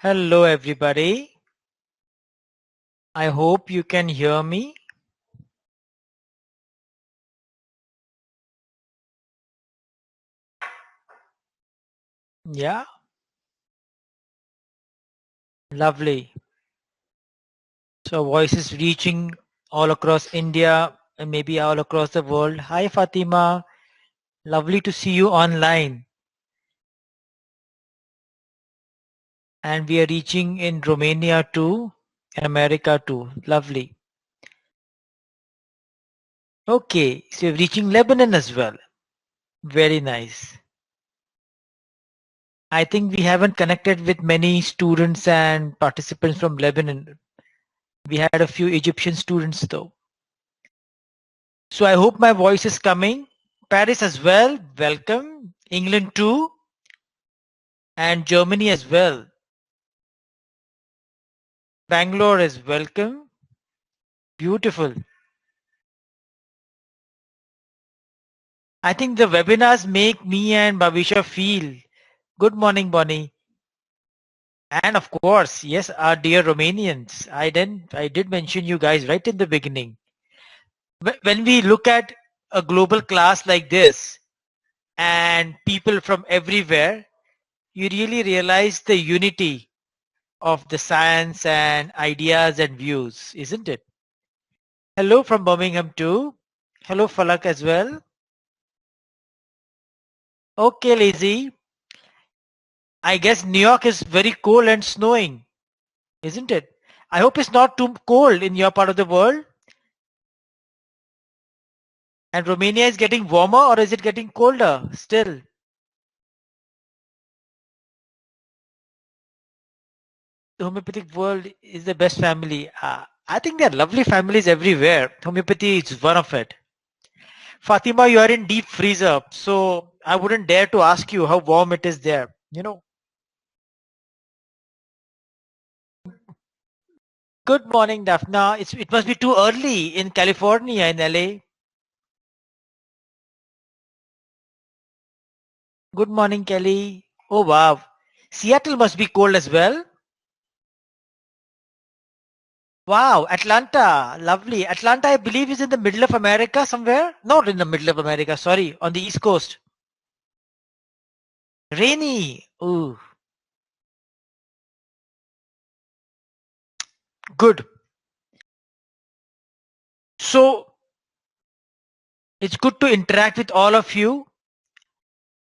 Hello everybody. I hope you can hear me. Yeah, lovely. So voice is reaching all across India and maybe all across the world. Hi Fatima, lovely to see you online. And we are reaching in Romania too and America too. Lovely. Okay, so you're reaching Lebanon as well. Very nice. I think we haven't connected with many students and participants from Lebanon. We had a few Egyptian students though. So I hope my voice is coming. Paris as well, welcome. England too, and Germany as well. Bangalore is welcome. Beautiful. I think the webinars make me and Bhavisha feel. Good morning, Bonnie. And of course, yes, our dear Romanians. I did mention you guys right in the beginning. When we look at a global class like this and people from everywhere, you really realize the unity of the science and ideas and views, isn't it? Hello from Birmingham too. Hello Falak as well. Okay, Lazy. I guess New York is very cold and snowing, isn't it? I hope it's not too cold in your part of the world. And Romania is getting warmer or is it getting colder still? The homeopathic world is the best family. I think there are lovely families everywhere. Homeopathy is one of it. Fatima, you are in deep freezer, so I wouldn't dare to ask you how warm it is there. Good morning, Daphna. It must be too early in California, in LA. Good morning, Kelly. Oh, wow. Seattle must be cold as well. Wow, Atlanta. Lovely. Atlanta, I believe, is in the middle of America somewhere. Not in the middle of America, sorry, on the East Coast. Rainy. Ooh, good. So it's good to interact with all of you.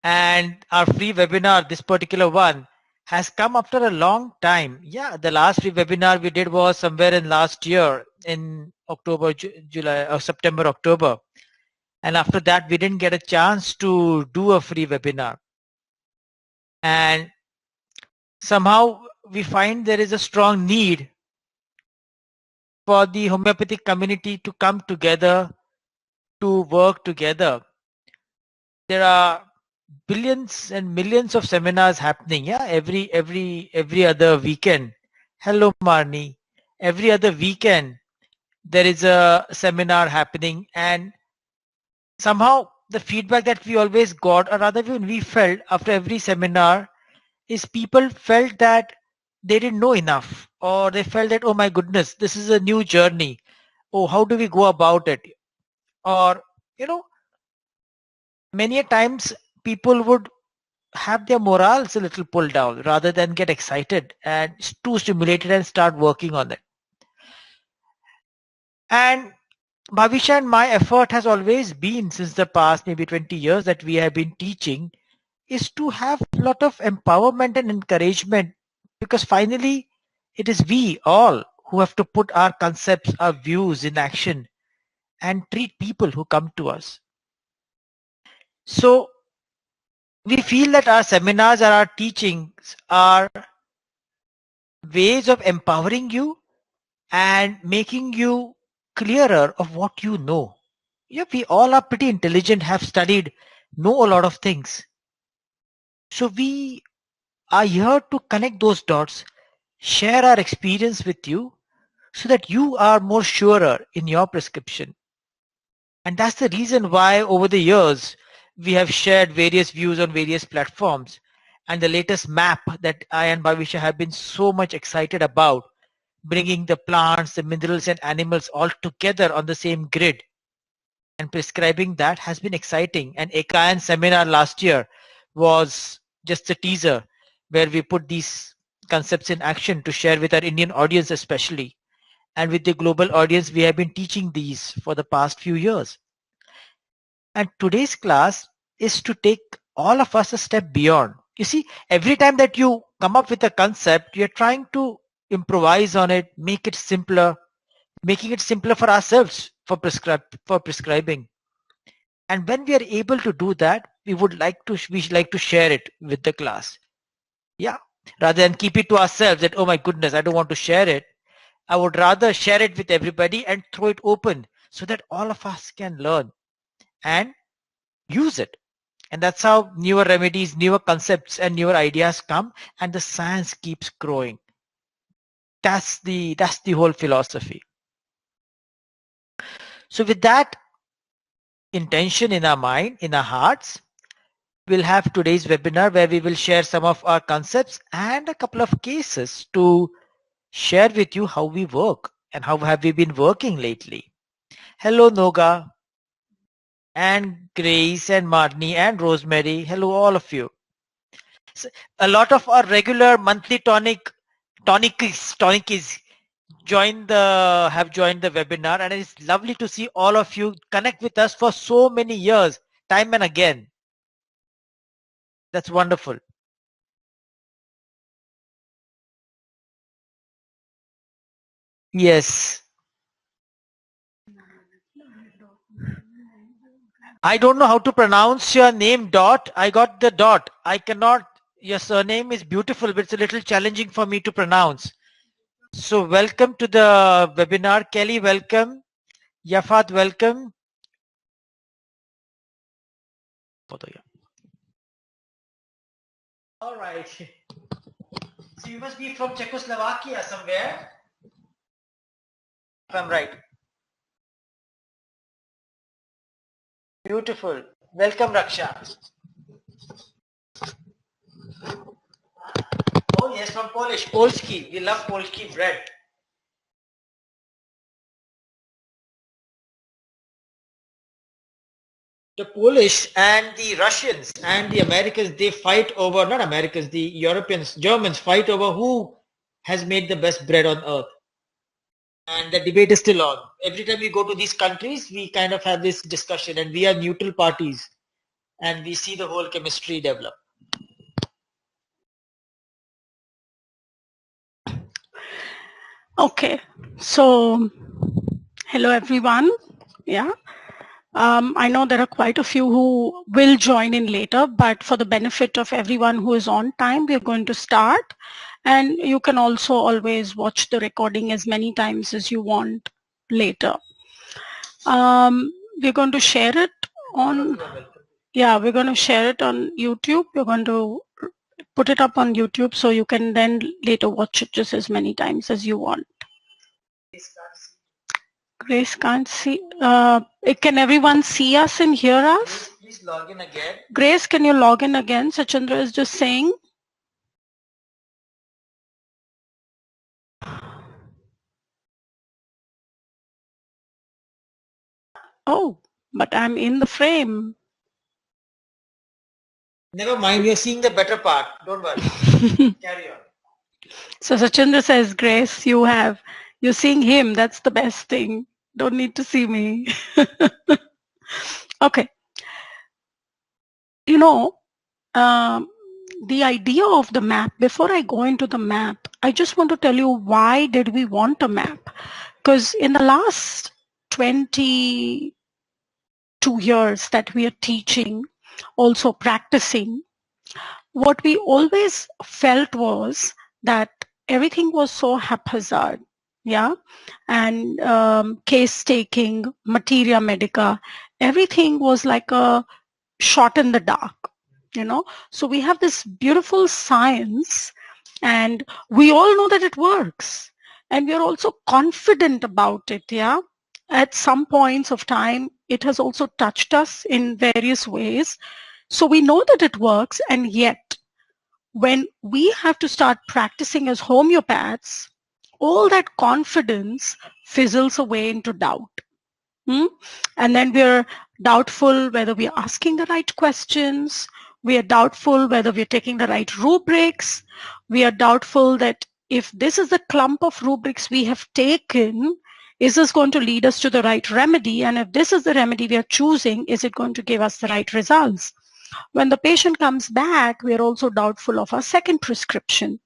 And our free webinar, this particular one, has come after a long time. Yeah, the last free webinar we did was somewhere in last year in October, July, or September, October. And after that, we didn't get a chance to do a free webinar. And somehow we find there is a strong need for the homeopathic community to come together, to work together. There are billions and millions of seminars happening, yeah, every other weekend. Hello Marnie. Every other weekend there is a seminar happening, and somehow the feedback that we always got, or rather even we felt after every seminar, is people felt that they didn't know enough, or they felt that, oh my goodness, this is a new journey. Oh, how do we go about it? Or, you know, many a times people would have their morals a little pulled down rather than get excited and too stimulated and start working on it. And Bhavisha and my effort has always been, since the past maybe 20 years that we have been teaching, is to have a lot of empowerment and encouragement, because finally it is we all who have to put our concepts, our views in action and treat people who come to us. So we feel that our seminars or our teachings are ways of empowering you and making you clearer of what you know. Yeah, we all are pretty intelligent, have studied, know a lot of things. So we are here to connect those dots, share our experience with you so that you are more surer in your prescription. And that's the reason why over the years we have shared various views on various platforms. and the latest map that I and Bhavisha have been so much excited about, bringing the plants, the minerals and animals all together on the same grid and prescribing that has been exciting. And Ekayan seminar last year was just a teaser where we put these concepts in action to share with our Indian audience especially. And with the global audience, we have been teaching these for the past few years. And today's class is to take all of us a step beyond. You see, every time that you come up with a concept, you're trying to improvise on it, make it simpler, making it simpler for ourselves for prescribing. And when we are able to do that, we like to share it with the class. Yeah. Rather than keep it to ourselves that, oh my goodness, I don't want to share it. I would rather share it with everybody and throw it open so that all of us can learn and use it. And that's how newer remedies, newer concepts, and newer ideas come, and the science keeps growing. That's the whole philosophy. So with that intention in our mind, in our hearts, we'll have today's webinar where we will share some of our concepts and a couple of cases to share with you how we work and how have we been working lately. Hello Noga and Grace and Marnie and Rosemary. Hello all of you. So, a lot of our regular monthly tonicies have joined the webinar, and it's lovely to see all of you connect with us for so many years, time and again. That's wonderful. Yes. I don't know how to pronounce your name, Dot. I got the dot. I cannot. Your surname is beautiful, but it's a little challenging for me to pronounce. So welcome to the webinar. Kelly, welcome. Yafat, welcome. All right. So you must be from Czechoslovakia somewhere, if I'm right. Beautiful. Welcome, Raksha. Oh yes, from Polish. Polski. We love Polski bread. The Polish and the Russians and the Americans, they fight over, not Americans, the Europeans, Germans fight over who has made the best bread on earth. And the debate is still on. Every time we go to these countries, we kind of have this discussion and we are neutral parties and we see the whole chemistry develop. Okay, so hello everyone. Yeah, I know there are quite a few who will join in later, but for the benefit of everyone who is on time, we are going to start. And you can also always watch the recording as many times as you want later. We're going to share it on, yeah, we're going to share it on YouTube. We're going to put it up on YouTube so you can then later watch it just as many times as you want. Grace can't see. Can everyone see us and hear us? Please log in again. Grace, can you log in again? Sachandra is just saying. Oh, but I'm in the frame. Never mind, you're seeing the better part. Don't worry. Carry on. So Sachandra says, Grace, you're seeing him. That's the best thing. Don't need to see me. Okay. You know, the idea of the map, before I go into the map, I just want to tell you why did we want a map? Because in the last 22 years that we are teaching, also practicing, what we always felt was that everything was so haphazard, yeah, and case taking, materia medica, everything was like a shot in the dark, you know. So we have this beautiful science and we all know that it works and we are also confident about it, yeah. At some points of time it has also touched us in various ways, so we know that it works, and yet when we have to start practicing as homeopaths, all that confidence fizzles away into doubt. And then we're doubtful whether we're asking the right questions. We are doubtful whether we're taking the right rubrics. We are doubtful that if this is the clump of rubrics we have taken, is this going to lead us to the right remedy? And if this is the remedy we are choosing, is it going to give us the right results? When the patient comes back, we are also doubtful of our second prescription.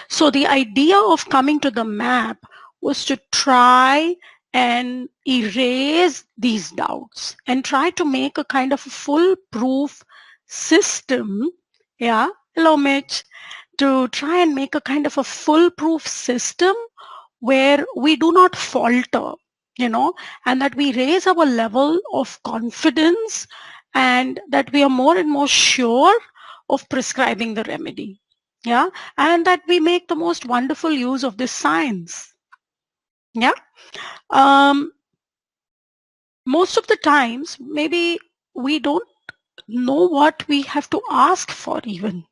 So the idea of coming to the map was to try and erase these doubts and try to make a kind of a foolproof system. Yeah, hello Mitch. To try and make a kind of a foolproof system where we do not falter, and that we raise our level of confidence and that we are more and more sure of prescribing the remedy. Yeah, and that we make the most wonderful use of this science. Yeah. Most of the times, maybe we don't know what we have to ask for even.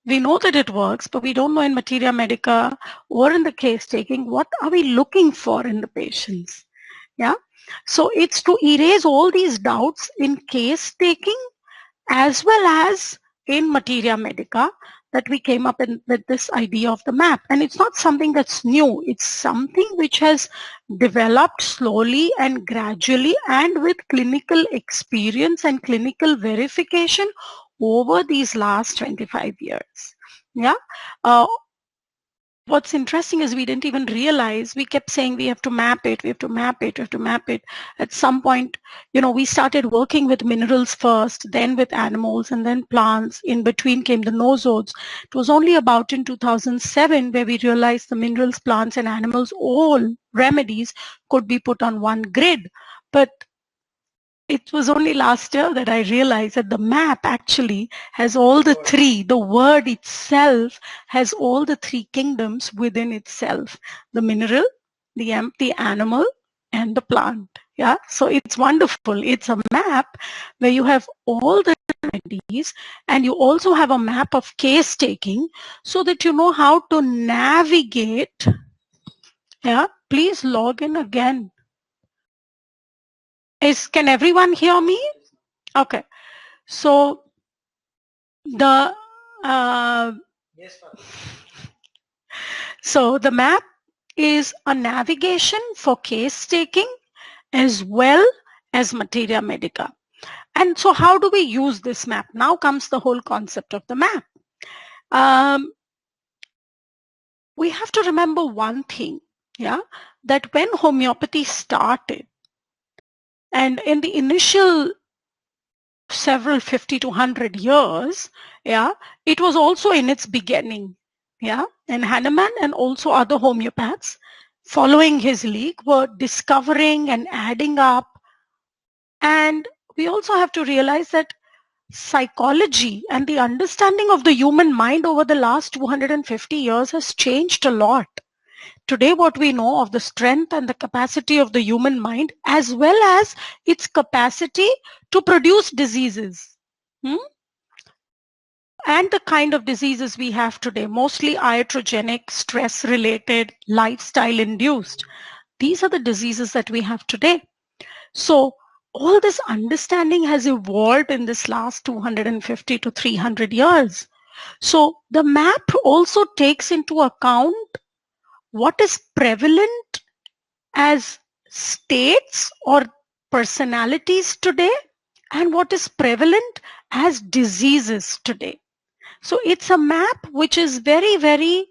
We know that it works, but we don't know in materia medica or in the case taking, what are we looking for in the patients? Yeah. So it's to erase all these doubts in case taking as well as in materia medica that we came up with this idea of the map. And it's not something that's new. It's something which has developed slowly and gradually and with clinical experience and clinical verification over these last 25 years. Yeah. What's interesting is we didn't even realize, we kept saying we have to map it, we have to map it, we have to map it. At some point, we started working with minerals first, then with animals, and then plants. In between came the nosodes. It was only about in 2007 where we realized the minerals, plants, and animals, all remedies could be put on one grid. But it was only last year that I realized that the map actually has all the three. The word itself has all the three kingdoms within itself. The mineral, the animal, and the plant. Yeah, so it's wonderful. It's a map where you have all the remedies and you also have a map of case taking so that you know how to navigate. Yeah, please log in again. Can everyone hear me? Okay. So the so the map is a navigation for case taking as well as materia medica. And so how do we use this map? Now comes the whole concept of the map. We have to remember one thing, yeah, that when homeopathy started, and in the initial several 50 to 100 years, yeah, it was also in its beginning. Yeah, and Hahnemann and also other homeopaths following his lead were discovering and adding up. And we also have to realize that psychology and the understanding of the human mind over the last 250 years has changed a lot. Today, what we know of the strength and the capacity of the human mind, as well as its capacity to produce diseases. And the kind of diseases we have today, mostly iatrogenic, stress-related, lifestyle-induced. These are the diseases that we have today. So all this understanding has evolved in this last 250 to 300 years. So the map also takes into account what is prevalent as states or personalities today and what is prevalent as diseases today. So it's a map which is very, very,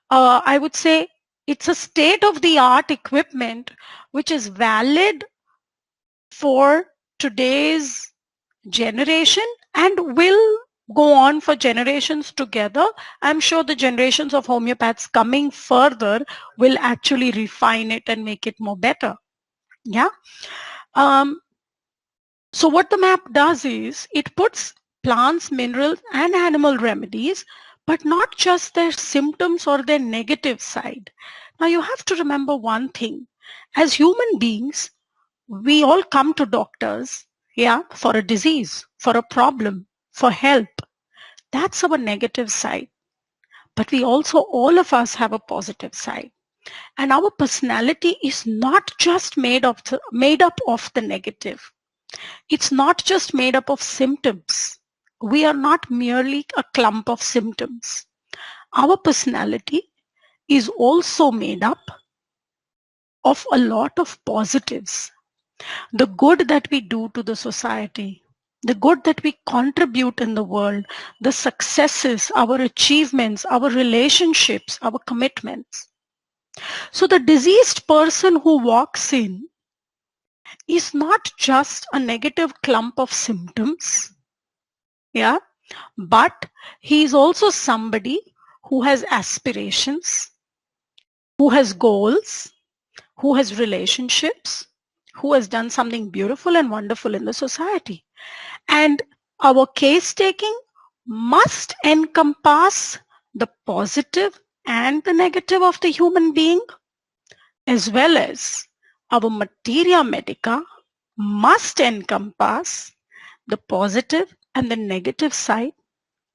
I would say, it's a state-of-the-art equipment which is valid for today's generation and will go on for generations together. I'm sure the generations of homeopaths coming further will actually refine it and make it more better. Yeah. So what the map does is it puts plants, minerals, and animal remedies, but not just their symptoms or their negative side. Now you have to remember one thing. As human beings, we all come to doctors, yeah, for a disease, for a problem, for help. That's our negative side. But we also, all of us have a positive side. And our personality is not just made up of the negative. It's not just made up of symptoms. We are not merely a clump of symptoms. Our personality is also made up of a lot of positives. The good that we do to the society, the good that we contribute in the world, the successes, our achievements, our relationships, our commitments. So the diseased person who walks in is not just a negative clump of symptoms, yeah, but he is also somebody who has aspirations, who has goals, who has relationships, who has done something beautiful and wonderful in the society. And our case taking must encompass the positive and the negative of the human being, as well as our materia medica must encompass the positive and the negative side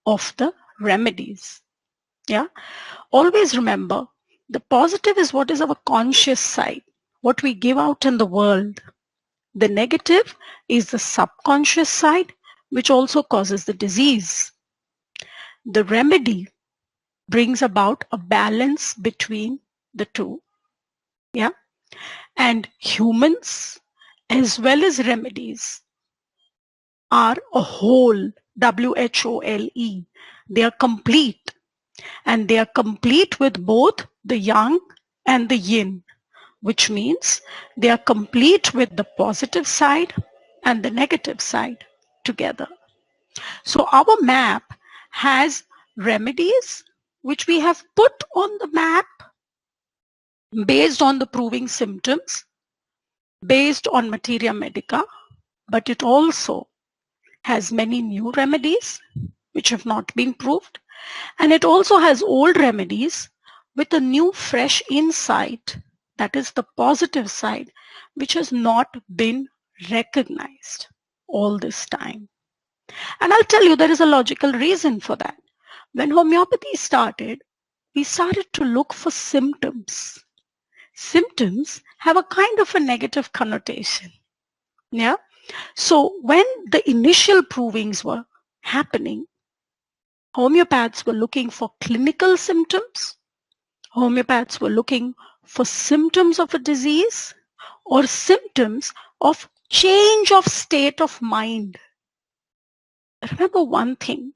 of the remedies. Yeah. Always remember, the positive is what is our conscious side, what we give out in the world. The negative is the subconscious side, which also causes the disease. The remedy brings about a balance between the two. Yeah. And humans, as well as remedies, are a whole, WHOLE. They are complete. And they are complete with both the yang and the yin, which means they are complete with the positive side and the negative side together. So our map has remedies which we have put on the map based on the proving symptoms, based on materia medica, but it also has many new remedies which have not been proved, and it also has old remedies with a new fresh insight, that is the positive side, which has not been recognized all this time. And I'll tell you, there is a logical reason for that. When homeopathy started, we started to look for symptoms. Symptoms have a kind of a negative connotation. Yeah. So when the initial provings were happening, homeopaths were looking for clinical symptoms. Homeopaths were looking for symptoms of a disease or symptoms of change of state of mind. Remember one thing,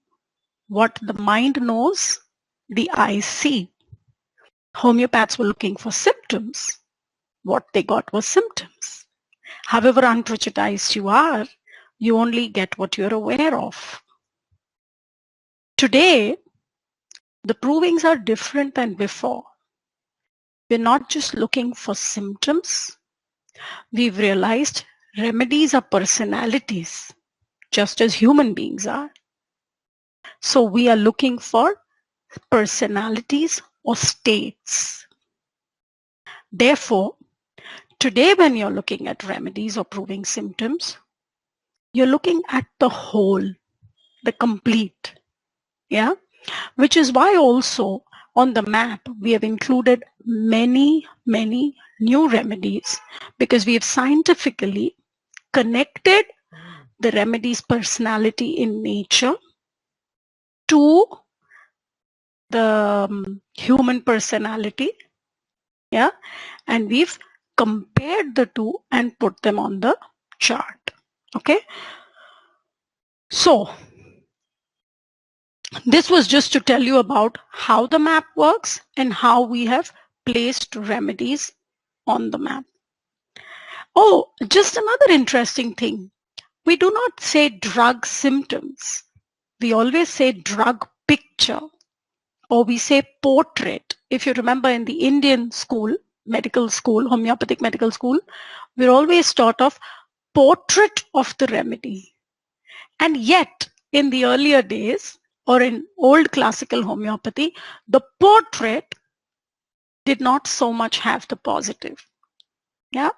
what the mind knows, the eyes see. Homeopaths were looking for symptoms. What they got was symptoms. However unprejudiced you are, you only get what you're aware of. Today, the provings are different than before. We're not just looking for symptoms. We've realized remedies are personalities, just as human beings are. So we are looking for personalities or states. Therefore, today when you're looking at remedies or proving symptoms, you're looking at the whole, the complete. Yeah. Which is why also on the map we have included many new remedies, because we have scientifically connected the remedy's personality in nature to the human personality. Yeah. And we've compared the two and put them on the chart. Okay. So this was just to tell you about how the map works and how we have placed remedies on the map. Oh, just another interesting thing. We do not say drug symptoms. We always say drug picture, or we say portrait. If you remember in the Indian school, medical school, homeopathic medical school, we're always taught of portrait of the remedy. And yet, in the earlier days, or in old classical homeopathy, the portrait did not so much have the positive. Yeah.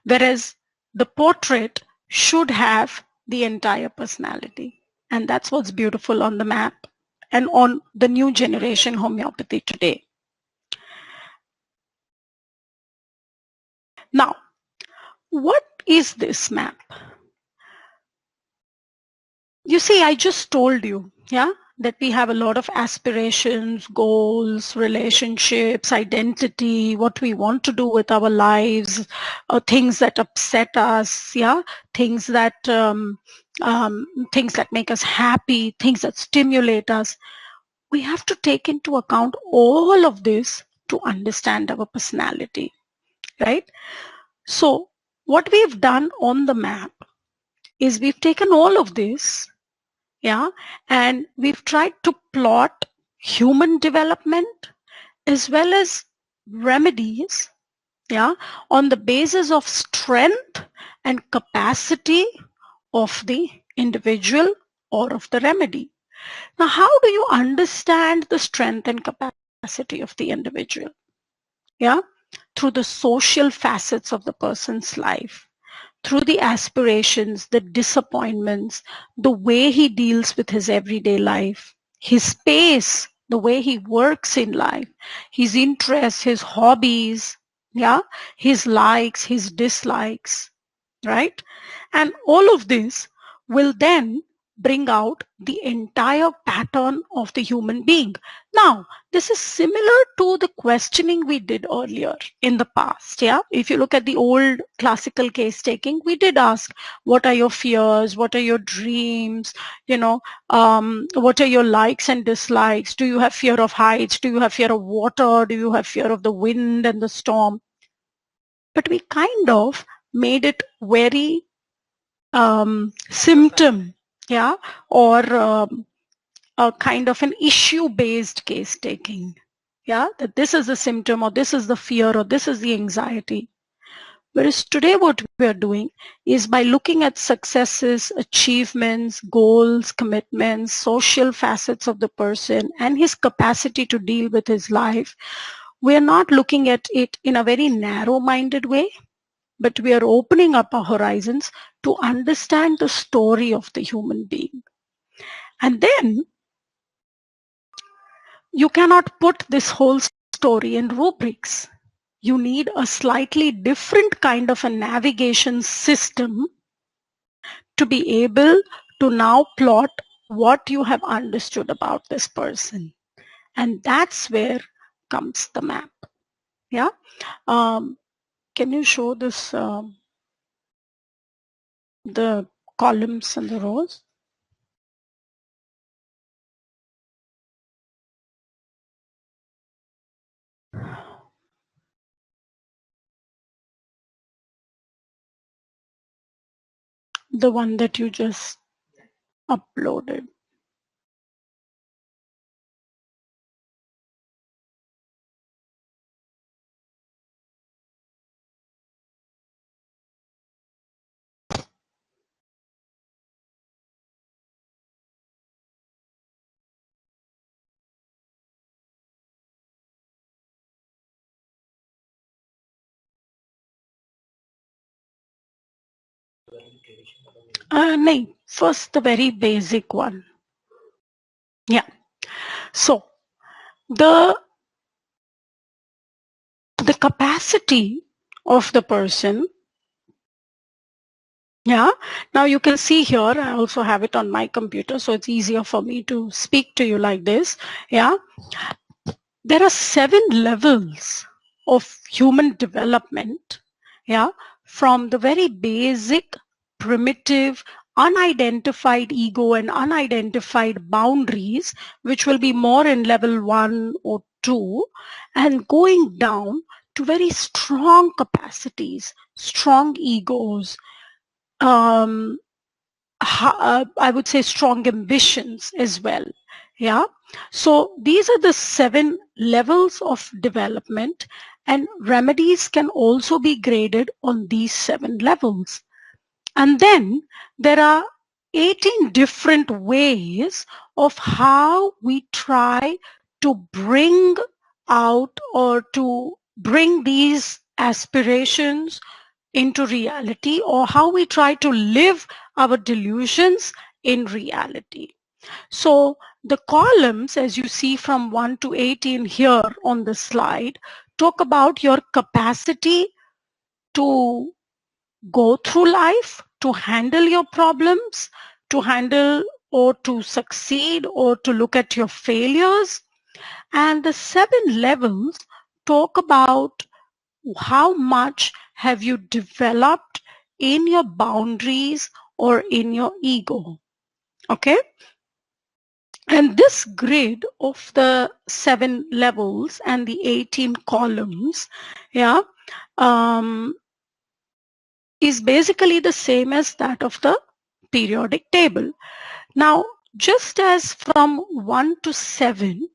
Whereas the portrait should have the entire personality. And that's what's beautiful on the map. and on the new generation homeopathy today. Now, what is this map? You see, I just told you, yeah, that we have a lot of aspirations, goals, relationships, identity, what we want to do with our lives, things that upset us, yeah, things that things that make us happy, things that stimulate us. We have to take into account all of this to understand our personality, right? So what we've done on the map is we've taken all of this, yeah, and we've tried to plot human development as well as remedies, yeah, on the basis of strength and capacity of the individual or of the remedy. Now, how do you understand the strength and capacity of the individual? Yeah, through the social facets of the person's life, through the aspirations, the disappointments, the way he deals with his everyday life, his pace, the way he works in life, his interests, his hobbies, yeah, his likes, his dislikes, right? And all of this will then bring out the entire pattern of the human being. Now, this is similar to the questioning we did earlier in the past. Yeah, if you look at the old classical case taking, we did ask, what are your fears? What are your dreams? You know, what are your likes and dislikes? Do you have fear of heights? Do you have fear of water? Do you have fear of the wind and the storm? But we kind of made it very symptom, yeah, or a kind of an issue-based case taking, yeah, that this is the symptom or this is the fear or this is the anxiety. Whereas today what we are doing is by looking at successes, achievements, goals, commitments, social facets of the person and his capacity to deal with his life, we are not looking at it in a very narrow-minded way, but we are opening up our horizons to understand the story of the human being. And then you cannot put this whole story in rubrics. You need a slightly different kind of a navigation system to be able to now plot what you have understood about this person. And that's where comes the map. Yeah. Can you show this, the columns and the rows? The one that you just uploaded. No, first the very basic one. Yeah. So the capacity of the person. Yeah. Now you can see here, I also have it on my computer, so it's easier for me to speak to you like this. Yeah. There are 7 levels of human development. Yeah. From the very basic, primitive, unidentified ego and unidentified boundaries, which will be more in level 1 or 2, and going down to very strong capacities, strong egos, um, I would say strong ambitions as well. Yeah. So these are the 7 levels of development, and remedies can also be graded on these 7 levels. And then there are 18 different ways of how we try to bring out or to bring these aspirations into reality, or how we try to live our delusions in reality. So the columns, as you see from 1 to 18 here on the slide, talk about your capacity to go through life, to handle your problems, to handle or to succeed or to look at your failures. And the 7 levels talk about how much have you developed in your boundaries or in your ego. Okay. And this grid of the 7 levels and the 18 columns, yeah, is basically the same as that of the periodic table. Now, just as from 1 to 7,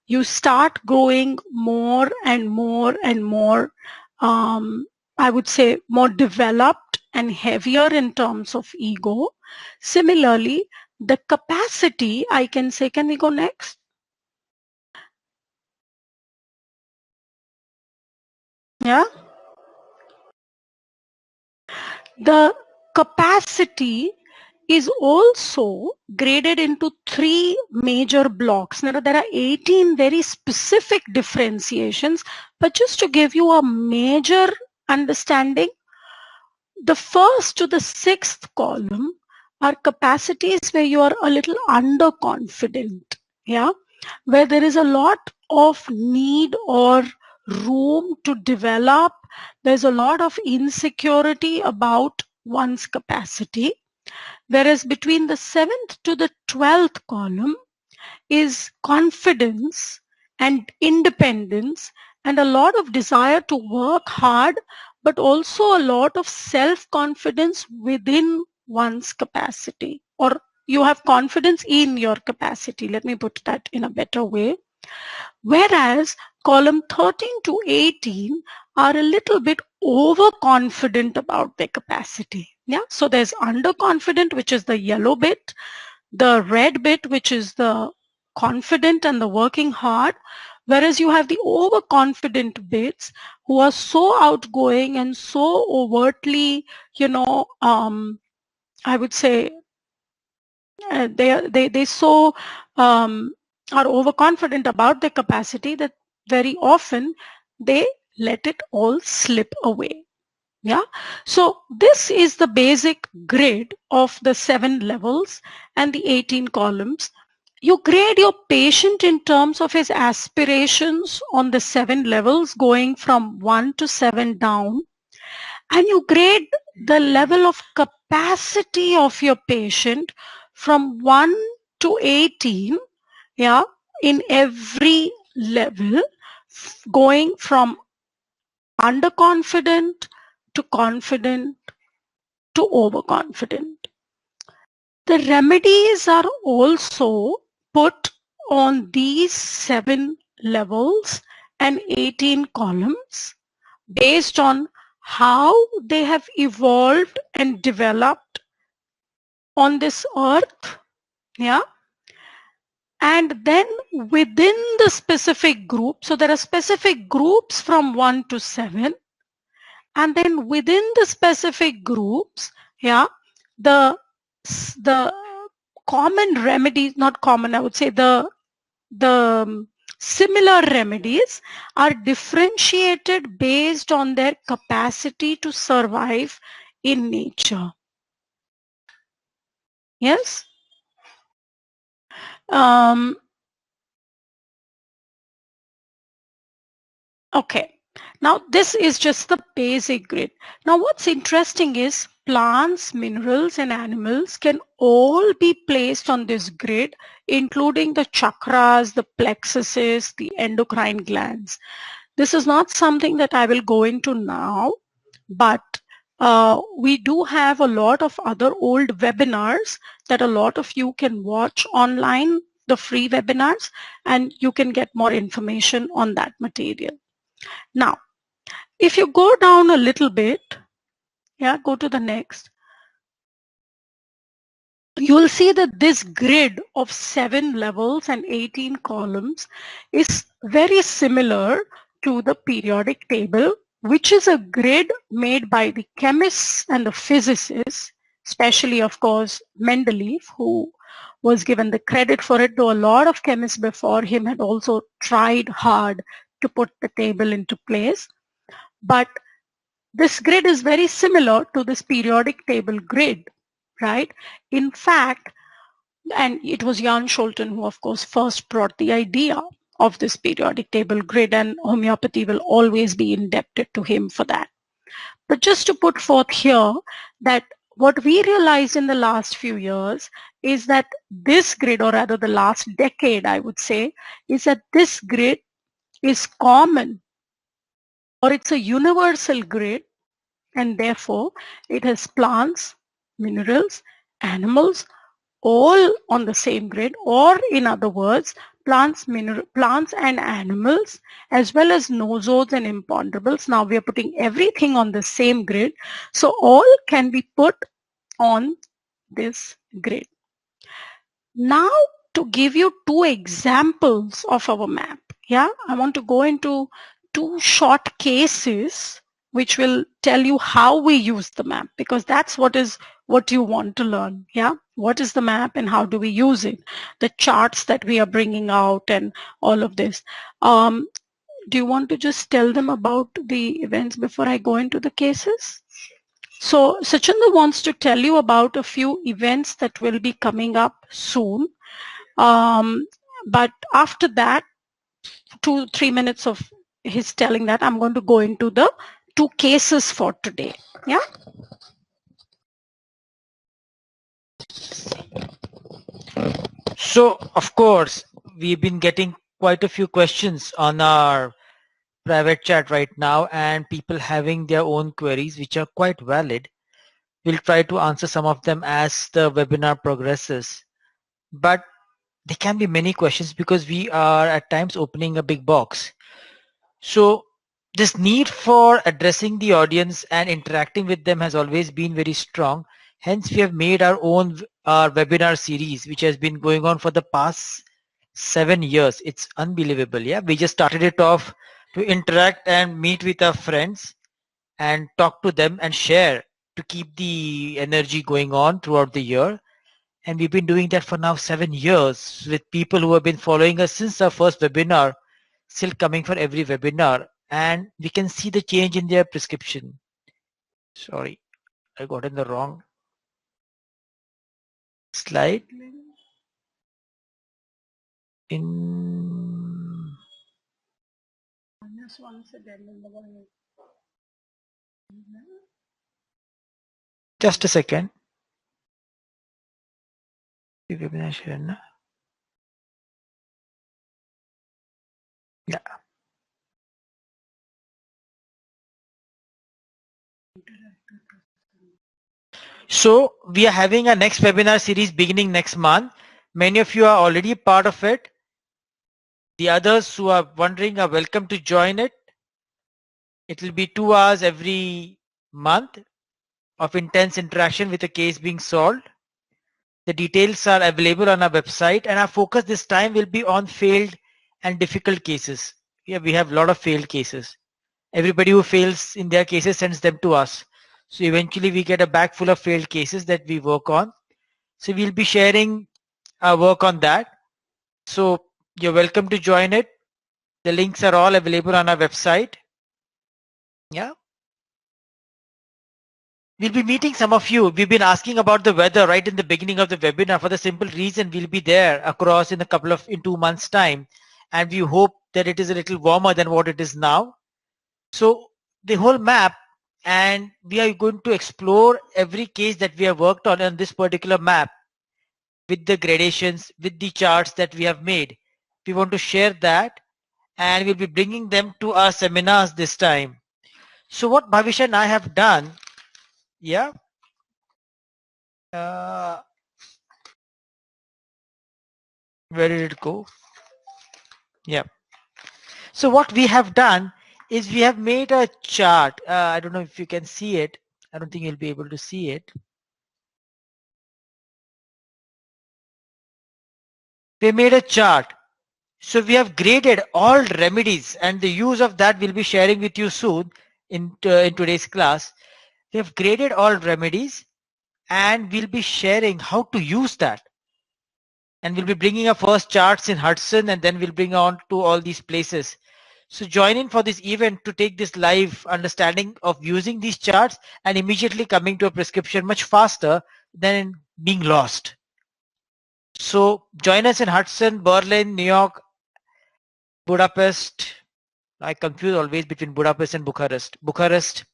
you start growing more and more and more, I would say more developed and heavier in terms of ego. Similarly, the capacity, I can say, can we go next? Yeah. The capacity is also graded into 3 major blocks. Now, there are 18 very specific differentiations, but just to give you a major understanding, the first to the 6th column are capacities where you are a little underconfident, yeah, where there is a lot of need or room to develop. There's a lot of insecurity about one's capacity. Whereas between the 7th to the 12th column is confidence and independence and a lot of desire to work hard, but also a lot of self-confidence within one's capacity, or you have confidence in your capacity. Let me put that in a better way. Whereas column 13 to 18 are a little bit overconfident about their capacity. Yeah, so there's underconfident, which is the yellow bit, the red bit, which is the confident and the working hard, whereas you have the overconfident bits who are so outgoing and so overtly, I would say they so are overconfident about their capacity that very often they let it all slip away. Yeah. So this is the basic grid of the 7 levels and the 18 columns. You grade your patient in terms of his aspirations on the 7 levels, going from 1 to 7 down, and you grade the level of capacity of your patient from 1 to 18, yeah, in every level, going from underconfident to confident to overconfident. The remedies are also put on these 7 levels and 18 columns based on how they have evolved and developed on this earth. Yeah. And then within the specific group, so there are specific groups from 1 to 7. And then within the specific groups, yeah, the common remedies, not common, I would say the similar remedies are differentiated based on their capacity to survive in nature. Yes. Okay. Now this is just the basic grid. Now what's interesting is plants, minerals and animals can all be placed on this grid, including the chakras, the plexuses, the endocrine glands. This is not something that I will go into now, but we do have a lot of other old webinars that a lot of you can watch online, the free webinars, and you can get more information on that material. Now, if you go down a little bit, yeah, go to the next, you will see that this grid of 7 levels and 18 columns is very similar to the periodic table, which is a grid made by the chemists and the physicists, especially, of course, Mendeleev, who was given the credit for it, though a lot of chemists before him had also tried hard to put the table into place. But this grid is very similar to this periodic table grid, right? In fact, and it was Jan Scholten who, of course, first brought the idea of this periodic table grid, and homeopathy will always be indebted to him for that. But just to put forth here that what we realized in the last few years is that this grid, or rather the last decade, I would say, is that this grid is common, or it's a universal grid, and therefore it has plants, minerals, animals, all on the same grid, or in other words, plants and animals, as well as nosodes and imponderables. Now we are putting everything on the same grid, so all can be put on this grid. Now, to give you two examples of our map, I want to go into two short cases which will tell you how we use the map, because that's what you want to learn. What is the map and how do we use it? The charts that we are bringing out and all of this. Do you want to just tell them about the events before I go into the cases? So Sachinda wants to tell you about a few events that will be coming up soon. But after that, 2-3 minutes of his telling that, I'm going to go into the two cases for today. Yeah. So, of course, we've been getting quite a few questions on our private chat right now, and people having their own queries, which are quite valid. We'll try to answer some of them as the webinar progresses. But there can be many questions because we are at times opening a big box. So this need for addressing the audience and interacting with them has always been very strong. Hence, we have made our own webinar series, which has been going on for the past 7 years. It's unbelievable. Yeah, we just started it off to interact and meet with our friends and talk to them and share to keep the energy going on throughout the year. And we've been doing that for now 7 years with people who have been following us since our first webinar, still coming for every webinar. And we can see the change in their prescription. Sorry, I got in the wrong slide. In just a second. Yeah. So we are having a next webinar series beginning next month. Many of you are already part of it. The others who are wondering are welcome to join it. It will be 2 hours every month of intense interaction with a case being solved. The details are available on our website, and our focus this time will be on failed and difficult cases. Yeah, we have a lot of failed cases. Everybody who fails in their cases sends them to us. So eventually we get a bag full of failed cases that we work on. So we'll be sharing our work on that. So you're welcome to join it. The links are all available on our website. Yeah. We'll be meeting some of you. We've been asking about the weather right in the beginning of the webinar for the simple reason we'll be there across in 2 months time. And we hope that it is a little warmer than what it is now. So the whole map, and we are going to explore every case that we have worked on this particular map with the gradations, with the charts that we have made. We want to share that, and we'll be bringing them to our seminars this time. So what Bhavisha and I have done, yeah, where did it go? Yeah. So what we have done is we have made a chart. I don't know if you can see it. I don't think you'll be able to see it. We made a chart. So we have graded all remedies, and the use of that we'll be sharing with you soon in today's class. We have graded all remedies, and we'll be sharing how to use that. And we'll be bringing our first charts in Hudson, and then we'll bring on to all these places. So join in for this event to take this live understanding of using these charts and immediately coming to a prescription much faster than being lost. So join us in Hudson, Berlin, New York, Budapest. I confuse always between Budapest and Bucharest. Bucharest,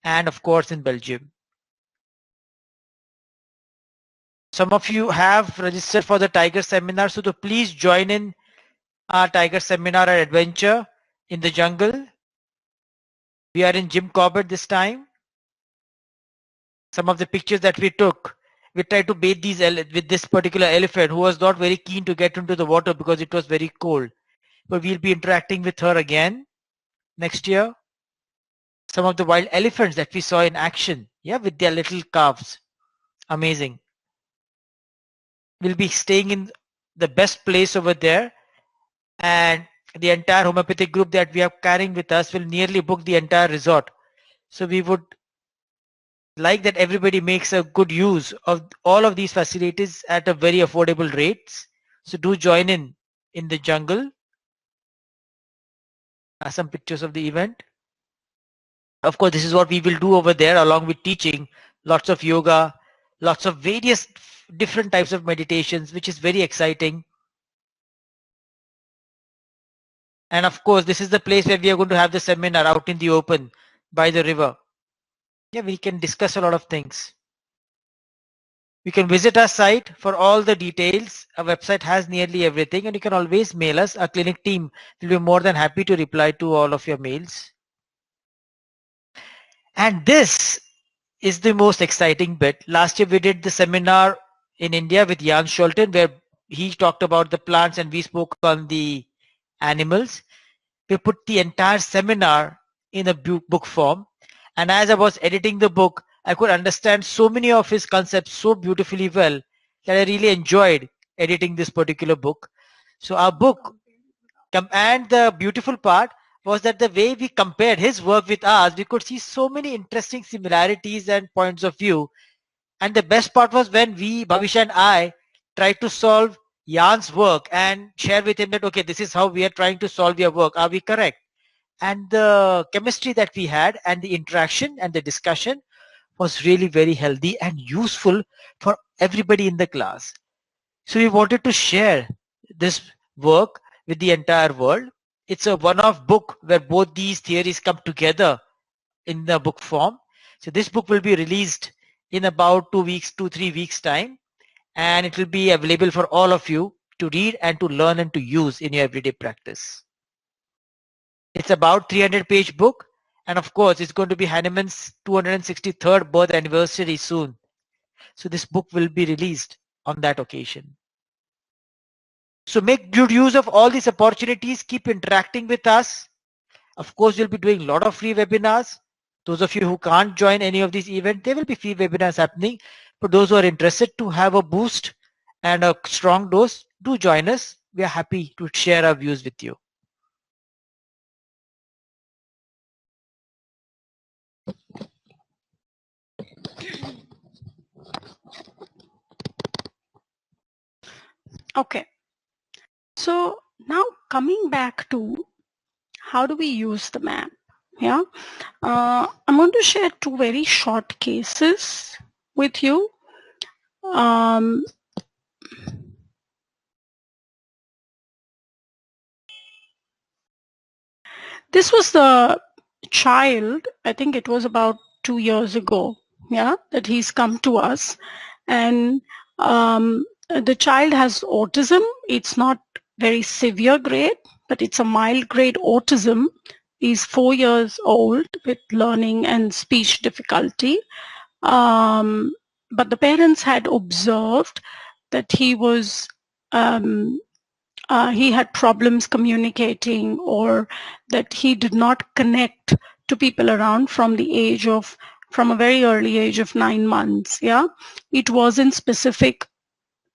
and of course in Belgium. Some of you have registered for the Tiger Seminar, so please join in our Tiger Seminar and Adventure in the jungle. We are in Jim Corbett this time. Some of the pictures that we took, we tried to bathe these with this particular elephant who was not very keen to get into the water because it was very cold. But we'll be interacting with her again next year. Some of the wild elephants that we saw in action, yeah, with their little calves. Amazing. We'll be staying in the best place over there, and the entire homeopathic group that we are carrying with us will nearly book the entire resort. So we would like that everybody makes a good use of all of these facilities at a very affordable rates. So do join in the jungle. Some pictures of the event. Of course, this is what we will do over there along with teaching lots of yoga, lots of various different types of meditations, which is very exciting. And of course, this is the place where we are going to have the seminar out in the open by the river. Yeah, we can discuss a lot of things. You can visit our site for all the details. Our website has nearly everything, and you can always mail us. Our clinic team will be more than happy to reply to all of your mails. And this is the most exciting bit. Last year we did the seminar in India with Jan Scholten, where he talked about the plants and we spoke on the animals. We put the entire seminar in a book form. And as I was editing the book, I could understand so many of his concepts so beautifully well that I really enjoyed editing this particular book. So our book, and the beautiful part was that the way we compared his work with ours, we could see so many interesting similarities and points of view. And the best part was when we, Bhavisha and I, tried to solve Jan's work and share with him that, okay, this is how we are trying to solve your work. Are we correct? And the chemistry that we had and the interaction and the discussion was really very healthy and useful for everybody in the class. So we wanted to share this work with the entire world. It's a one-off book where both these theories come together in the book form. So this book will be released in about 2-3 weeks time, and it will be available for all of you to read and to learn and to use in your everyday practice. It's about 300-page book, and of course it's going to be Hahnemann's 263rd birth anniversary soon. So this book will be released on that occasion. So make good use of all these opportunities, keep interacting with us. Of course, we'll be doing a lot of free webinars. Those of you who can't join any of these events, there will be free webinars happening. For those who are interested to have a boost and a strong dose, do join us. We are happy to share our views with you. Okay. So now coming back to how do we use the map? Yeah. I'm going to share two very short cases with you. This was the child, I think it was about 2 years ago, yeah, that he's come to us. And the child has autism. It's not very severe grade, but it's a mild grade autism. He's 4 years old with learning and speech difficulty. But the parents had observed that he had problems communicating, or that he did not connect to people around from a very early age of 9 months. Yeah, it wasn't specific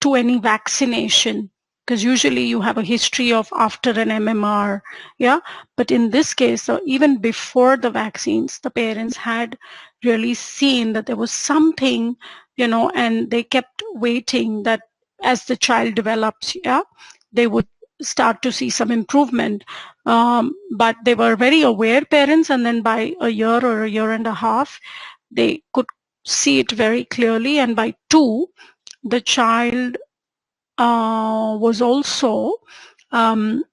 to any vaccination, because usually you have a history of after an MMR. Yeah, but in this case, even before the vaccines, the parents had really seen that there was something, and they kept waiting that as the child develops, yeah, they would start to see some improvement. But they were very aware parents, and then by a year or a year and a half, they could see it very clearly. And by 2, the child was also by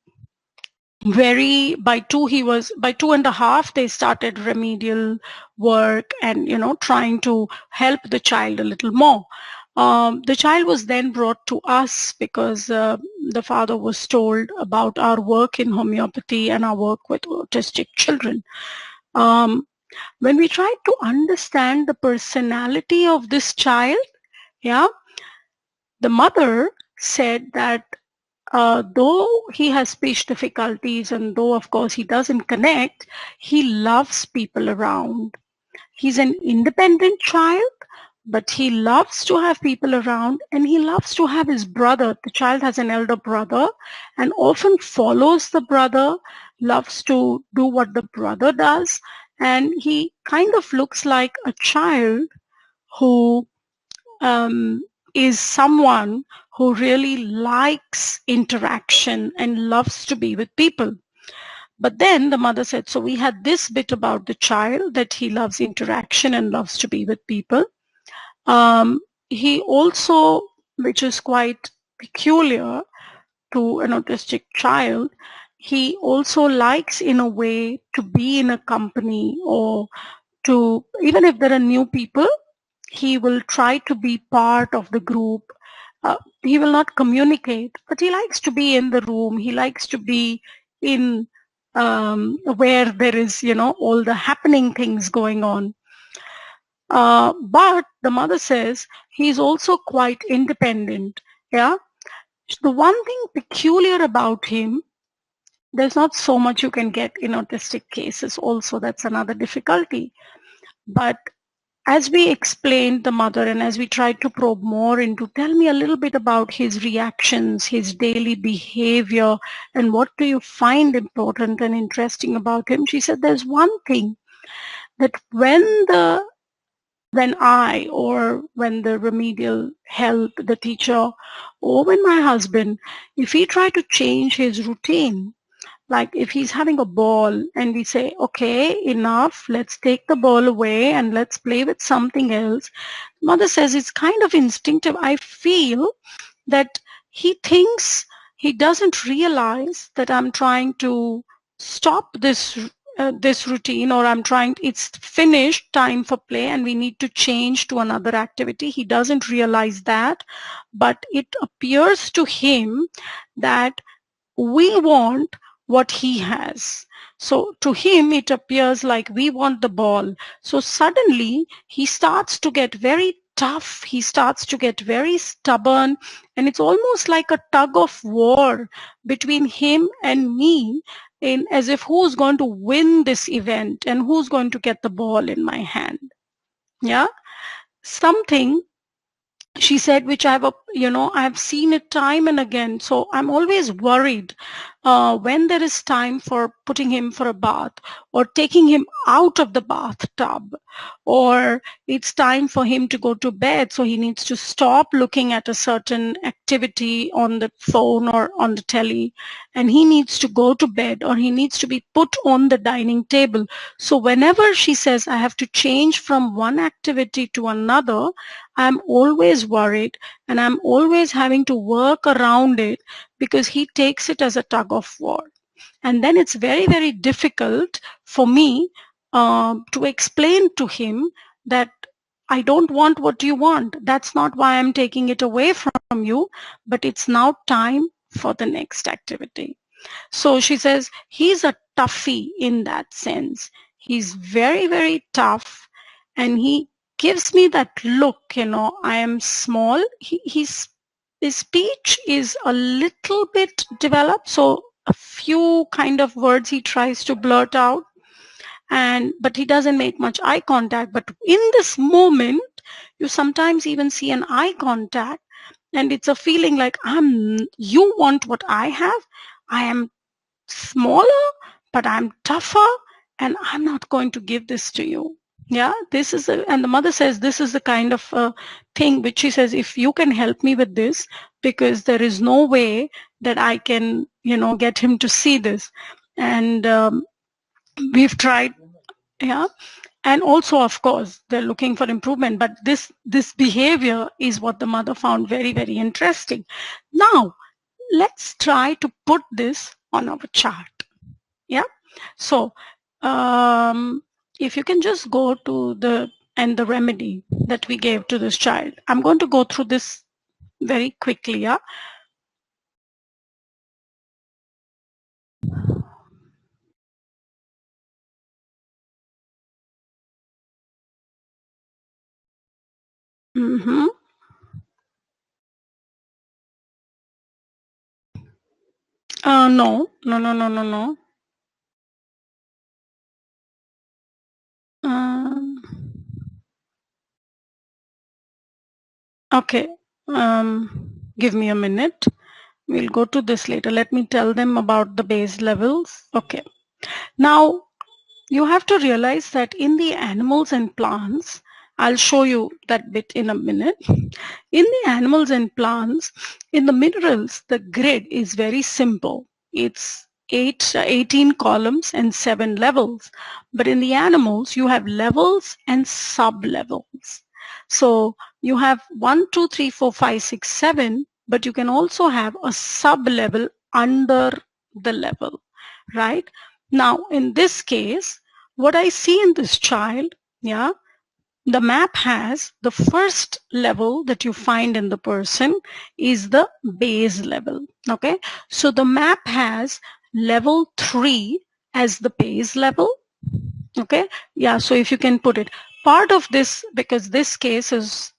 2, he was, by 2.5, they started remedial work and, trying to help the child a little more. The child was then brought to us because the father was told about our work in homeopathy and our work with autistic children. When we tried to understand the personality of this child, yeah, the mother said that though he has speech difficulties and though of course he doesn't connect, he loves people around. He's an independent child, but he loves to have people around, and he loves to have his brother. The child has an elder brother and often follows the brother, loves to do what the brother does, and he kind of looks like a child who is someone who really likes interaction and loves to be with people. But then the mother said, so we had this bit about the child, that he loves interaction and loves to be with people. He also, which is quite peculiar to an autistic child, he also likes in a way to be in a company, or to, even if there are new people, he will try to be part of the group. He will not communicate, but he likes to be in the room. He likes to be in where there is, all the happening things going on. But the mother says he's also quite independent. Yeah. The one thing peculiar about him, there's not so much you can get in autistic cases. Also, that's another difficulty. But as we explained the mother and as we tried to probe more into, tell me a little bit about his reactions, his daily behavior, and what do you find important and interesting about him, she said there's one thing, that when I, or when the remedial help, the teacher, or when my husband, if he try to change his routine, like if he's having a ball and we say, okay, enough, let's take the ball away and let's play with something else. Mother says it's kind of instinctive. I feel that he thinks, he doesn't realize that I'm trying to stop this routine, or I'm trying, it's finished, time for play, and we need to change to another activity. He doesn't realize that, but it appears to him that we want what he has. So to him, it appears like we want the ball. So suddenly he starts to get very tough. He starts to get very stubborn. And it's almost like a tug of war between him and me, in as if who's going to win this event and who's going to get the ball in my hand. Yeah. Something she said, which I've seen it time and again. So I'm always worried when there is time for putting him for a bath, or taking him out of the bathtub, or it's time for him to go to bed. So he needs to stop looking at a certain activity on the phone or on the telly, and he needs to go to bed, or he needs to be put on the dining table. So whenever she says I have to change from one activity to another, I'm always worried, and I'm always having to work around it, because he takes it as a tug of war. And then it's very, very difficult for me to explain to him that I don't want what you want. That's not why I'm taking it away from you, but it's now time for the next activity. So she says he's a toughie in that sense. He's very, very tough, and he gives me that look, I am small. His speech is a little bit developed, so a few kind of words he tries to blurt out, but he doesn't make much eye contact. But in this moment, you sometimes even see an eye contact, and it's a feeling like you want what I have. I am smaller, but I'm tougher, and I'm not going to give this to you. Yeah, this is and the mother says this is the kind of thing which she says, if you can help me with this, because there is no way that I can, get him to see this. And we've tried. Yeah. And also, of course, they're looking for improvement, but this behavior is what the mother found very, very interesting. Now, let's try to put this on our chart. Yeah. So, if you can just go to the remedy that we gave to this child. I'm going to go through this very quickly. Yeah. Mm-hmm. No, no, no, no, no, no. Um, okay. Give me a minute. We'll go to this later. Let me tell them about the base levels. Okay. Now, you have to realize that in the animals and plants, I'll show you that bit in a minute. In the animals and plants, in the minerals, the grid is very simple. It's 18 columns and 7 levels. But in the animals, you have levels and sub-levels. So you have 1, 2, 3, 4, 5, 6, 7, but you can also have a sub-level under the level, right? Now, in this case, what I see in this child, yeah, the map has the first level that you find in the person is the base level. Okay. So the map has level 3 as the base level. Okay. Yeah. So if you can put it, part of this, because this case is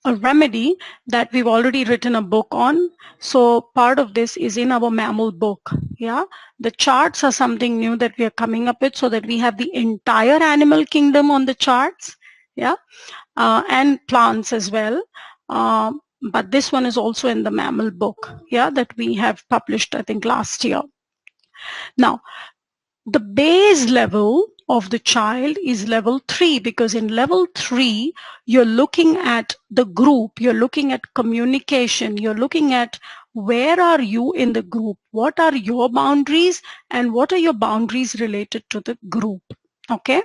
a remedy that we've already written a book on. So part of this is in our mammal book. Yeah. The charts are something new that we are coming up with so that we have the entire animal kingdom on the charts. Yeah. And plants as well. But this one is also in the mammal book. Yeah. That we have published, I think, last year. Now, the base level of the child is level 3, because in level 3 you're looking at the group, you're looking at communication, you're looking at where are you in the group, what are your boundaries, and what are your boundaries related to the group. Okay,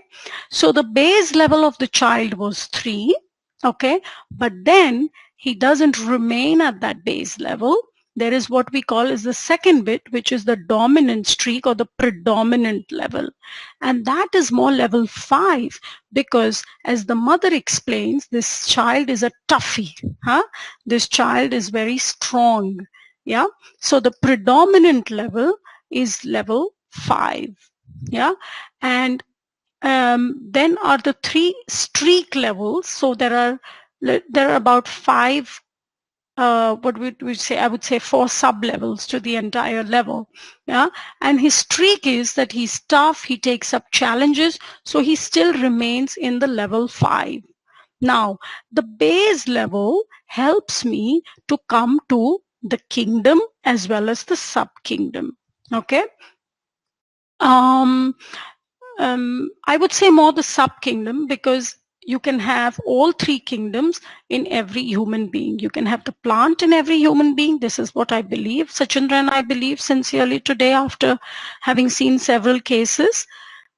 so the base level of the child was 3. Okay, but then he doesn't remain at that base level. There is what we call as the second bit, which is the dominant streak or the predominant level. And that is more level 5, because as the mother explains, this child is a toughie. Huh? This child is very strong. Yeah. So the predominant level is level 5. Yeah. And then are the 3 streak levels. So there are about 5 what would we say? I would say 4 sub-levels to the entire level. Yeah. And his streak is that he's tough, he takes up challenges, so he still remains in the level 5. Now, the base level helps me to come to the kingdom as well as the sub-kingdom. Okay. Um, I would say more the sub-kingdom, because you can have all 3 kingdoms in every human being. You can have the plant in every human being. This is what I believe, Sachindra, and I believe sincerely today after having seen several cases.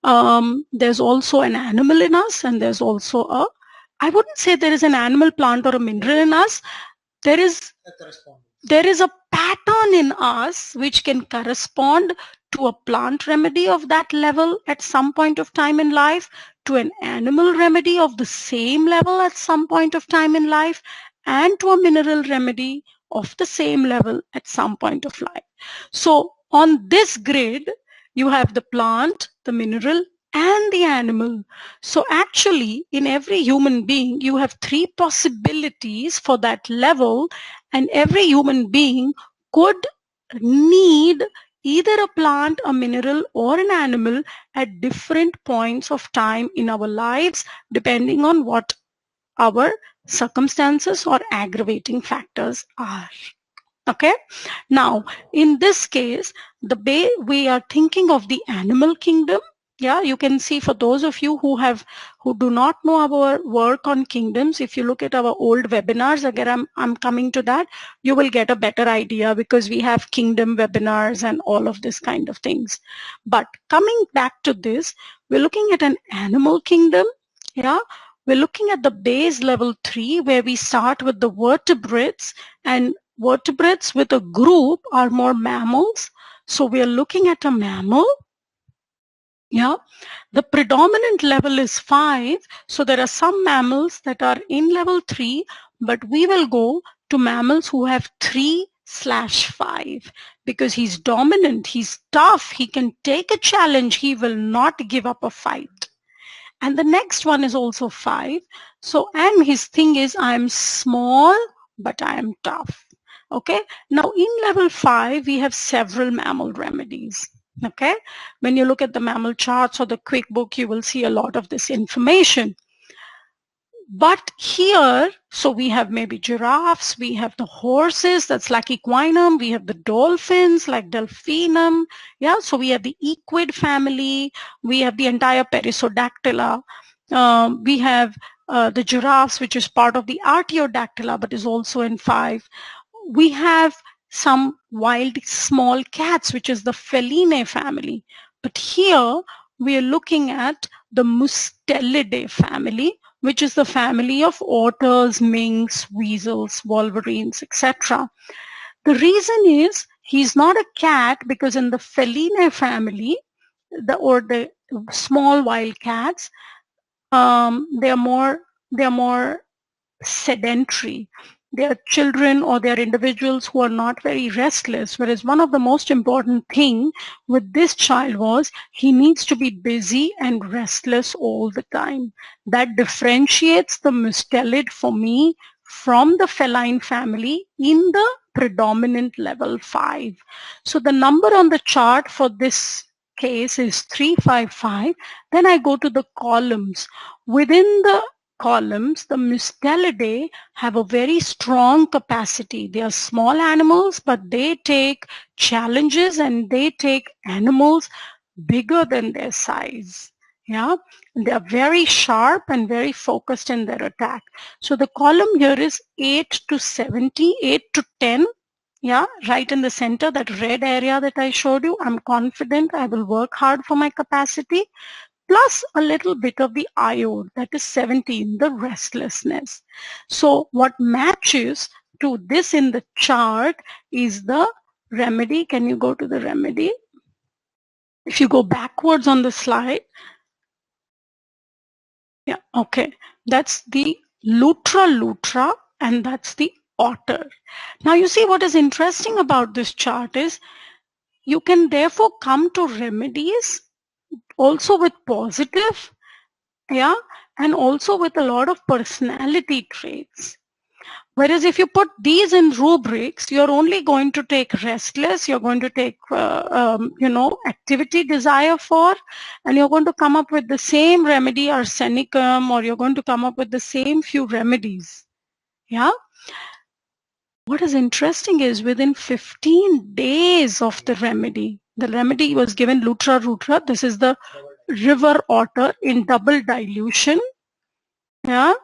There's also an animal in us, and there's also I wouldn't say there is an animal, plant, or a mineral in us. There is a pattern in us which can correspond to a plant remedy of that level at some point of time in life, to an animal remedy of the same level at some point of time in life, and to a mineral remedy of the same level at some point of life. So on this grid, you have the plant, the mineral, and the animal. So actually, in every human being, you have 3 possibilities for that level, and every human being could need either a plant, a mineral, or an animal at different points of time in our lives, depending on what our circumstances or aggravating factors are. Okay. Now, in this case, the way we are thinking of the animal kingdom, Yeah, you can see for those of you who do not know our work on kingdoms, if you look at our old webinars, again, I'm coming to that, you will get a better idea because we have kingdom webinars and all of this kind of things. But coming back to this, we're looking at an animal kingdom. Yeah, we're looking at the base level 3 where we start with the vertebrates, and vertebrates with a group are more mammals. So we are looking at a mammal. Yeah, the predominant level is 5. So there are some mammals that are in level 3, but we will go to mammals who have 3/5 because he's dominant, he's tough, he can take a challenge, he will not give up a fight. And the next one is also 5. So, and his thing is, I'm small, but I am tough. Okay. Now in level 5, we have several mammal remedies. Okay. When you look at the mammal charts or the quick book, you will see a lot of this information. But here, so we have maybe giraffes, we have the horses, that's like equinum, we have the dolphins like delphinum, yeah, so we have the equid family, we have the entire Perissodactyla, we have the giraffes, which is part of the Artiodactyla, but is also in 5. We have some wild small cats, which is the Feline family. But here we are looking at the Mustelidae family, which is the family of otters, minks, weasels, wolverines, etc. The reason is he's not a cat because in the Feline family, the small wild cats, they're more sedentary. They are children or they are individuals who are not very restless. Whereas one of the most important thing with this child was he needs to be busy and restless all the time. That differentiates the mustelid for me from the feline family in the predominant level 5. So the number on the chart for this case is 355. Then I go to the columns. Within the columns, the Mustelidae have a very strong capacity. They are small animals, but they take challenges and they take animals bigger than their size. Yeah, they are very sharp and very focused in their attack. So the column here is 8 to 70, 8 to 10. Yeah, right in the center, that red area that I showed you. I'm confident I will work hard for my capacity, plus a little bit of the iode, that is 17, the restlessness. So what matches to this in the chart is the remedy. Can you go to the remedy? If you go backwards on the slide, yeah, okay. That's the lutra, and that's the otter. Now you see what is interesting about this chart is you can therefore come to remedies also with positive, yeah, and also with a lot of personality traits. Whereas if you put these in rubrics, you're only going to take restless, you're going to take, activity desire for, and you're going to come up with the same remedy arsenicum, or you're going to come up with the same few remedies. Yeah. What is interesting is within 15 days of the remedy was given lutra. This is the river otter in double dilution. Yeah.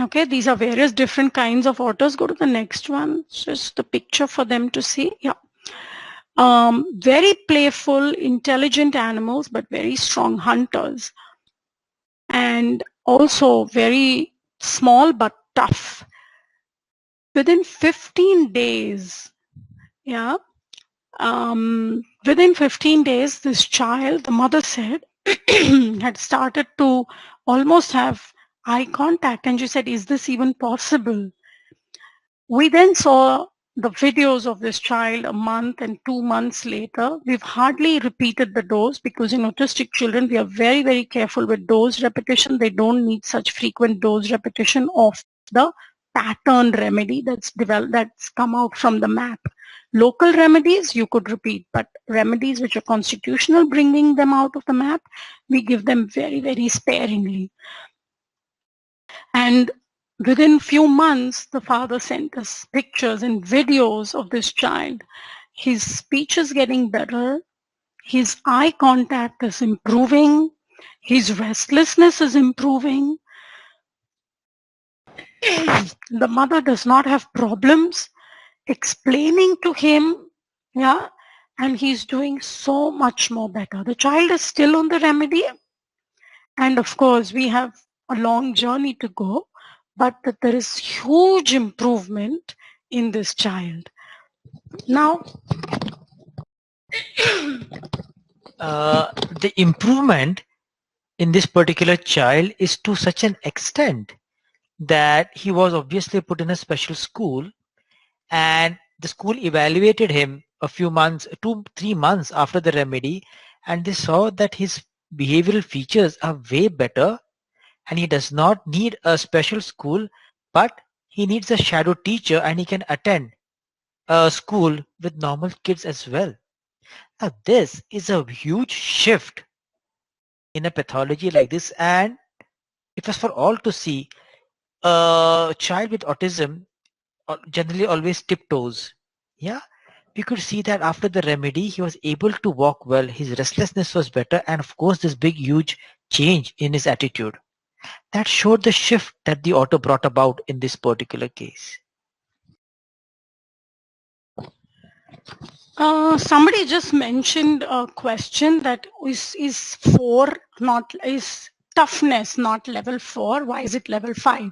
Okay, these are various different kinds of otters. Go to the next one. Just the picture for them to see. Yeah. Very playful, intelligent animals, but very strong hunters. And also very small but tough. Within 15 days, yeah, within 15 days, this child, the mother said, had started to almost have eye contact. And she said, is this even possible? We then saw the videos of this child a month and 2 months later. We've hardly repeated the dose because in autistic children, we are very, very careful with dose repetition. They don't need such frequent dose repetition of the pattern remedy that's come out from the map. Local remedies you could repeat, but remedies which are constitutional, bringing them out of the map, we give them very, very sparingly. And within few months, the father sent us pictures and videos of this child. His speech is getting better. His eye contact is improving. His restlessness is improving. The mother does not have problems explaining to him, yeah, and he's doing so much more better. The child is still on the remedy, and of course we have a long journey to go, but that there is huge improvement in this child. Now, The improvement in this particular child is to such an extent that he was obviously put in a special school, and the school evaluated him a few months, 2 3 months after the remedy, and they saw that his behavioral features are way better, and he does not need a special school, but he needs a shadow teacher, and he can attend a school with normal kids as well. Now this is a huge shift in a pathology like this, and it was for all to see. A child with autism generally always tiptoes. Yeah, we could see that after the remedy, he was able to walk well, his restlessness was better, and of course, this big, huge change in his attitude. That showed the shift that the auto brought about in this particular case. somebody just mentioned a question that is 4 not is toughness not level 4. Why is it level 5?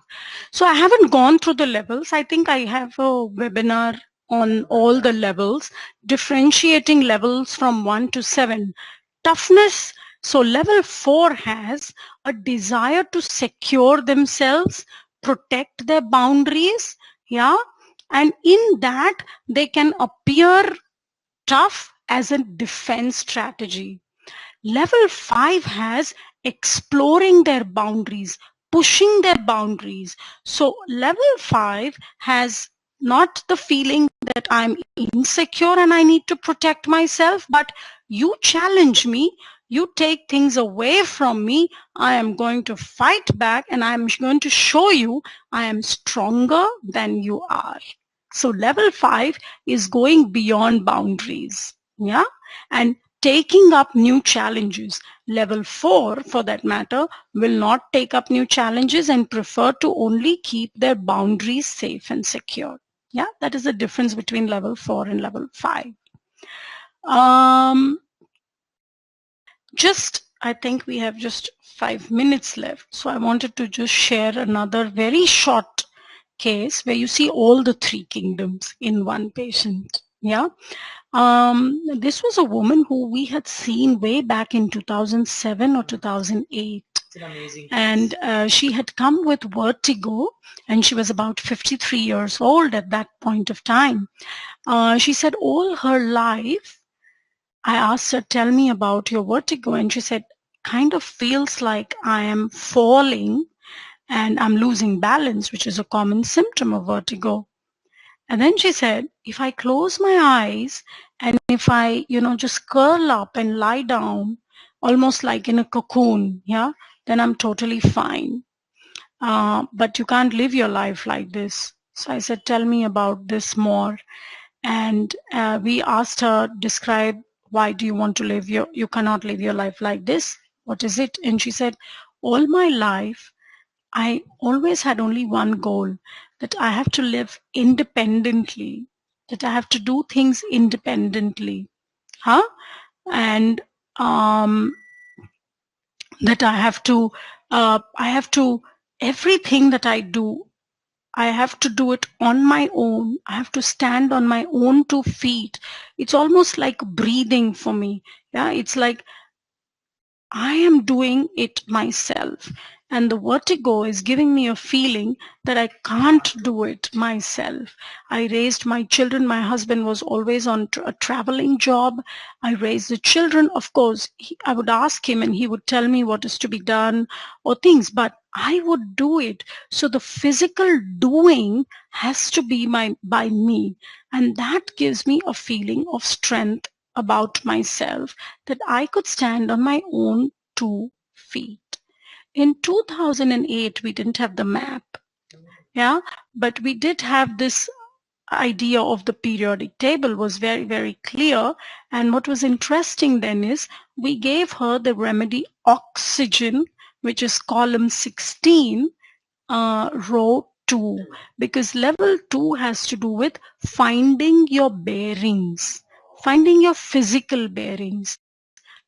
So I haven't gone through the levels. I think I have a webinar on all the levels, differentiating levels from 1 to 7. Toughness, so level 4 has a desire to secure themselves, protect their boundaries, yeah, and in that they can appear tough as a defense strategy. Level 5 has exploring their boundaries, pushing their boundaries. So level 5 has not the feeling that I'm insecure and I need to protect myself, but you challenge me, you take things away from me, I am going to fight back and I'm going to show you I am stronger than you are. So level 5 is going beyond boundaries. Yeah. And taking up new challenges. Level 4, for that matter, will not take up new challenges and prefer to only keep their boundaries safe and secure. Yeah, that is the difference between level 4 and level 5. I think we have just 5 minutes left. So I wanted to just share another very short case where you see all the 3 kingdoms in one patient. Yeah. This was a woman who we had seen way back in 2007 or 2008. It's an amazing case. And she had come with vertigo, and she was about 53 years old at that point of time. She said all her life, I asked her, tell me about your vertigo. And she said, kind of feels like I am falling and I'm losing balance, which is a common symptom of vertigo. And then she said, if I close my eyes and if I, just curl up and lie down, almost like in a cocoon, yeah, then I'm totally fine. But you can't live your life like this. So I said, tell me about this more. And we asked her, describe why do you want to live you cannot live your life like this. What is it? And she said, all my life, I always had only one goal, that I have to live independently, that I have to do things independently. Huh? And that I have to, everything that I do, I have to do it on my own. I have to stand on my own 2 feet. It's almost like breathing for me. Yeah, it's like I am doing it myself. And the vertigo is giving me a feeling that I can't do it myself. I raised my children. My husband was always on a traveling job. I raised the children. Of course, I would ask him and he would tell me what is to be done or things, but I would do it. So the physical doing has to be by me. And that gives me a feeling of strength about myself, that I could stand on my own 2 feet. In 2008, we didn't have the map. Yeah, but we did have this idea of the periodic table was very, very clear. And what was interesting then is we gave her the remedy oxygen, which is column 16, row 2, because level 2 has to do with finding your bearings, finding your physical bearings.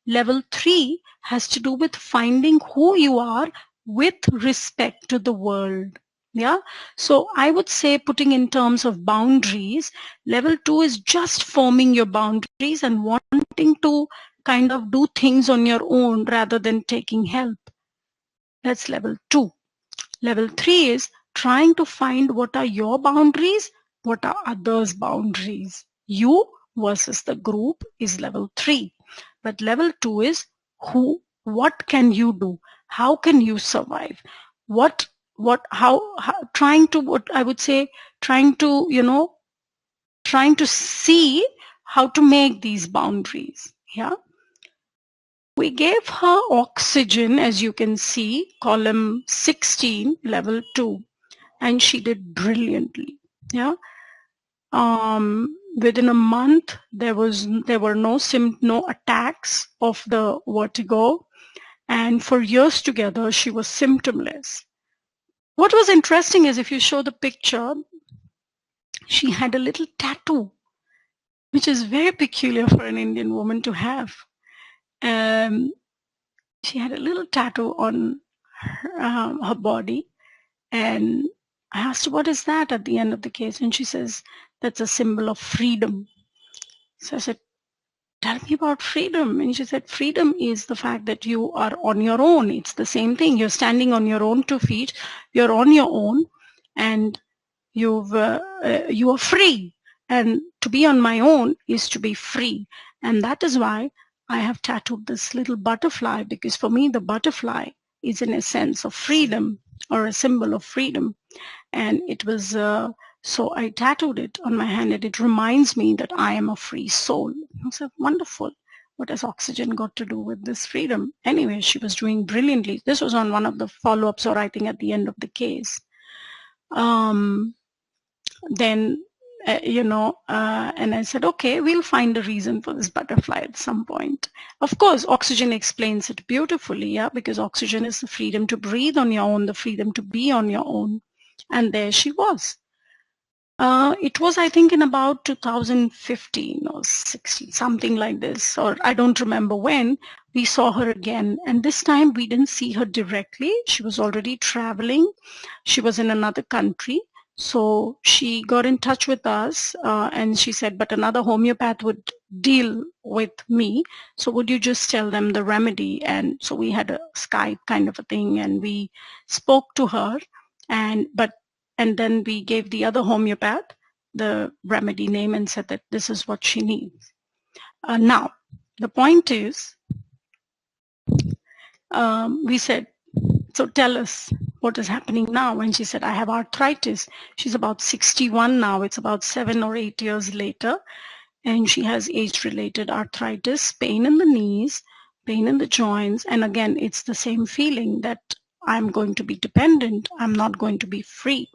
Level 3 has to do with finding who you are with respect to the world. Yeah. So I would say, putting in terms of boundaries, level 2 is just forming your boundaries and wanting to kind of do things on your own rather than taking help. That's level 2. Level 3 is trying to find what are your boundaries, what are others' boundaries. You versus the group is level 3. But level 2 is what can you do? How can you survive? Trying to, what I would say, trying to, trying to see how to make these boundaries. Yeah. We gave her oxygen, as you can see, column 16, level 2, and she did brilliantly. Yeah. Within a month, there were no attacks of the vertigo, and for years together, she was symptomless. What was interesting is, if you show the picture, she had a little tattoo, which is very peculiar for an Indian woman to have. She had a little tattoo on her body, and I asked her, what is that at the end of the case? And she says, that's a symbol of freedom. So I said, tell me about freedom. And she said, freedom is the fact that you are on your own. It's the same thing. You're standing on your own 2 feet. You're on your own, and you are free. And to be on my own is to be free. And that is why I have tattooed this little butterfly, because for me, the butterfly is in a sense of freedom, or a symbol of freedom. And it was, so I tattooed it on my hand, and it reminds me that I am a free soul. I said, wonderful. What has oxygen got to do with this freedom? Anyway, she was doing brilliantly. This was on one of the follow-ups, or I think at the end of the case. Then, and I said, okay, we'll find a reason for this butterfly at some point. Of course, oxygen explains it beautifully, yeah, because oxygen is the freedom to breathe on your own, the freedom to be on your own. And there she was. It was, I think, in about 2015 or 16, something like this, or I don't remember when, we saw her again. And this time we didn't see her directly. She was already traveling. She was in another country. So she got in touch with us, and she said, but another homeopath would deal with me. So would you just tell them the remedy? And so we had a Skype kind of a thing, and we spoke to her. And then we gave the other homeopath the remedy name and said that this is what she needs. Now, the point is, we said, so tell us what is happening now. And she said, I have arthritis. She's about 61 now. It's about 7 or 8 years later. And she has age-related arthritis, pain in the knees, pain in the joints. And again, it's the same feeling that I'm going to be dependent. I'm not going to be free.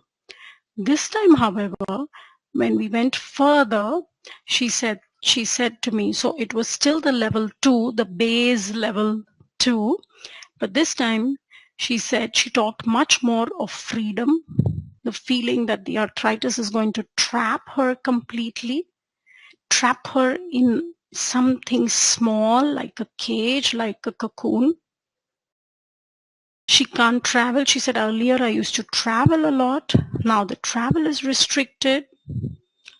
This time, however, when we went further, she said to me, so it was still the level 2, the base level 2, but this time she said she talked much more of freedom, the feeling that the arthritis is going to trap her completely, trap her in something small like a cage, like a cocoon. She can't travel. She said, earlier I used to travel a lot. Now the travel is restricted.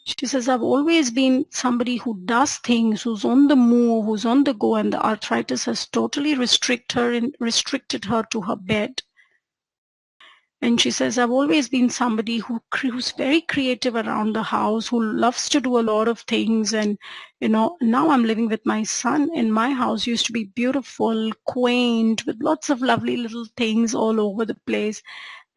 She says, I've always been somebody who does things, who's on the move, who's on the go, and the arthritis has totally restricted her to her bed. And she says, I've always been somebody who's very creative around the house, who loves to do a lot of things. And, now I'm living with my son, and my house used to be beautiful, quaint, with lots of lovely little things all over the place.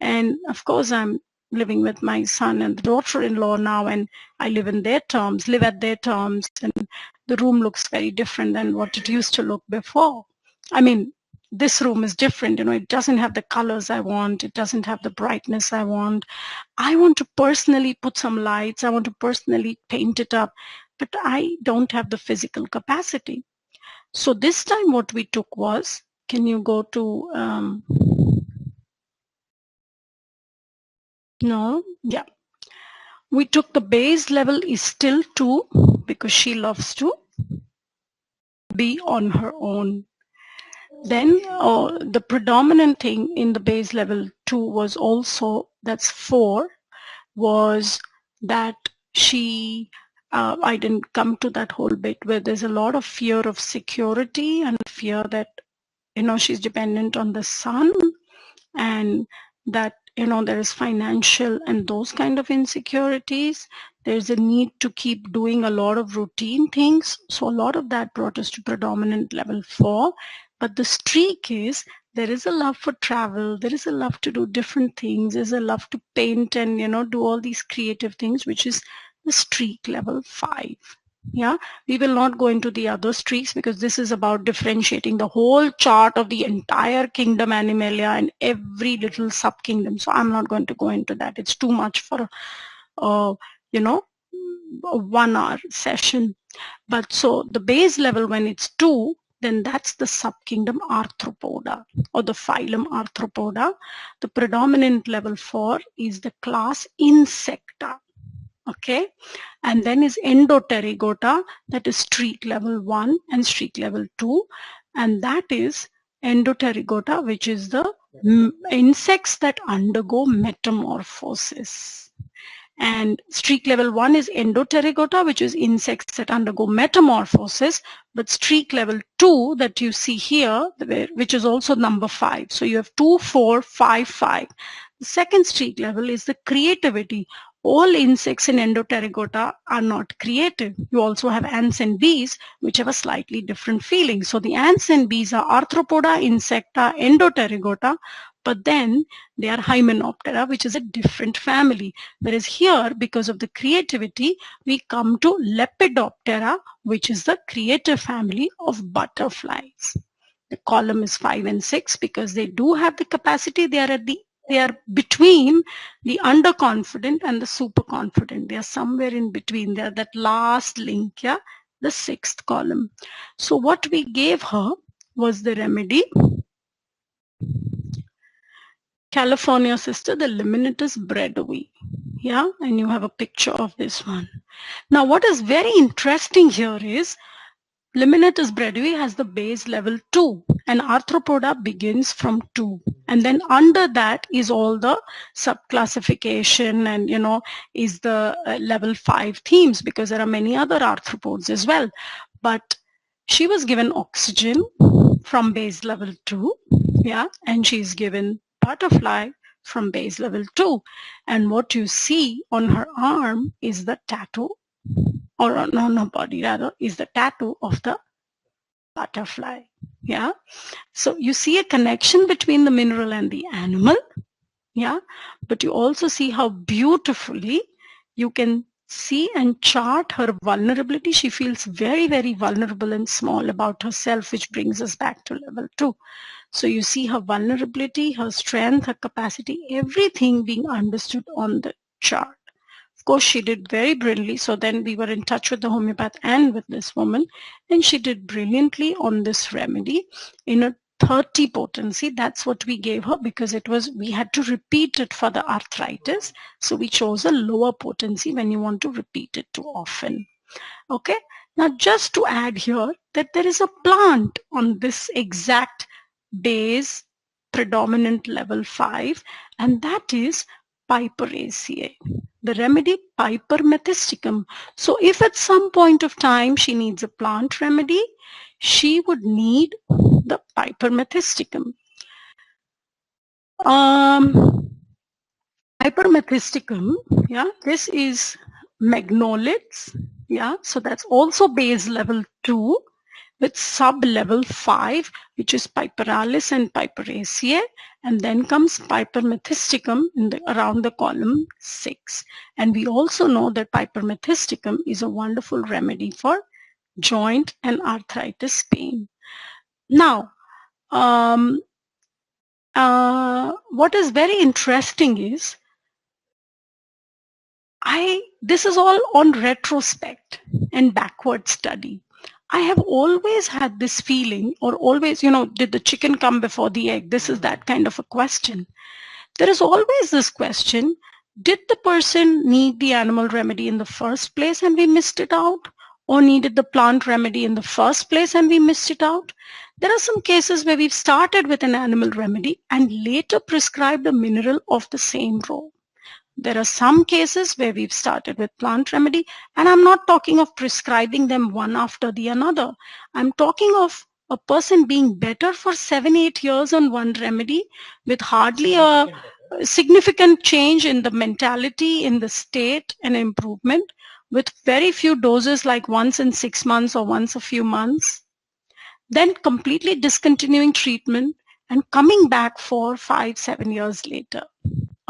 And of course, I'm living with my son and the daughter-in-law now, and I live at their terms, and the room looks very different than what it used to look before. I mean, this room is different, it doesn't have the colors I want, it doesn't have the brightness I want. I want to personally put some lights, I want to personally paint it up, but I don't have the physical capacity. So this time what we took was, can you go to, no, yeah. We took the base level is still 2 because she loves to be on her own. Then the predominant thing in the base level 2 was also, that's 4, was that she, I didn't come to that whole bit where there's a lot of fear of security and fear that, she's dependent on the son, and that there is financial and those kind of insecurities. There's a need to keep doing a lot of routine things, so a lot of that brought us to predominant level 4. But the streak is, there is a love for travel, there is a love to do different things, there's a love to paint and do all these creative things, which is the streak level 5. Yeah, we will not go into the other streaks because this is about differentiating the whole chart of the entire kingdom Animalia and every little sub kingdom. So I'm not going to go into that. It's too much for a 1 hour session. But so the base level, when it's 2, then that's the subkingdom Arthropoda or the phylum Arthropoda. The predominant level 4 is the class Insecta. Okay, and then is Endoterygota, that is streak level 1 and streak level 2, and that is Endoterygota, which is the insects that undergo metamorphosis. And streak level 1 is Endoterygota, which is insects that undergo metamorphosis. But streak level 2 that you see here, which is also number 5. So you have 2, 4, 5, 5. The second streak level is the creativity. All insects in Endoterygota are not creative. You also have ants and bees, which have a slightly different feeling. So the ants and bees are Arthropoda, Insecta, Endoterygota, but then they are Hymenoptera, which is a different family. Whereas here, because of the creativity, we come to Lepidoptera, which is the creative family of butterflies. The column is 5 and 6 because they do have the capacity. They are between the underconfident and the superconfident. They are somewhere in between. They are that last link, yeah, the 6th column. So what we gave her was the remedy. California sister, the liminitis bredowi. Yeah, and you have a picture of this one. Now, what is very interesting here is Liminitis bredowi has the base level 2 and Arthropoda begins from 2. And then under that is all the subclassification and, is the level 5 themes because there are many other arthropods as well. But she was given oxygen from base level 2, yeah, and she's given butterfly from base level 2. And what you see on her arm is the tattoo, or on her body rather, is the tattoo of the butterfly. Yeah, so you see a connection between the mineral and the animal. Yeah, but you also see how beautifully you can see and chart her vulnerability. She feels very, very vulnerable and small about herself, which brings us back to level 2. So you see her vulnerability, her strength, her capacity, everything being understood on the chart. Of course, she did very brilliantly. So then we were in touch with the homeopath and with this woman, and she did brilliantly on this remedy in a 30 potency. That's what we gave her because we had to repeat it for the arthritis. So we chose a lower potency when you want to repeat it too often. Okay. Now just to add here that there is a plant on this exact base predominant level 5, and that is Piperaceae. The remedy Piper methysticum. So if at some point of time she needs a plant remedy, she would need the Piper methysticum. Piper methysticum, yeah, this is magnolids, yeah, so that's also base level 2 with sub level 5, which is Piperalis and Piperaceae, and then comes Piper methysticum around the column 6. And we also know that Piper methysticum is a wonderful remedy for joint and arthritis pain. Now, What is very interesting is this is all on retrospect and backward study. I have always had this feeling, or always, did the chicken come before the egg? This is that kind of a question. There is always this question, did the person need the animal remedy in the first place and we missed it out? Or needed the plant remedy in the first place and we missed it out? There are some cases where we've started with an animal remedy and later prescribed a mineral of the same role. There are some cases where we've started with plant remedy, and I'm not talking of prescribing them one after the another. I'm talking of a person being better for 7-8 years on one remedy with hardly a significant change in the mentality, in the state and improvement, with very few doses like once in 6 months or once a few months, then completely discontinuing treatment and coming back for 5-7 years later.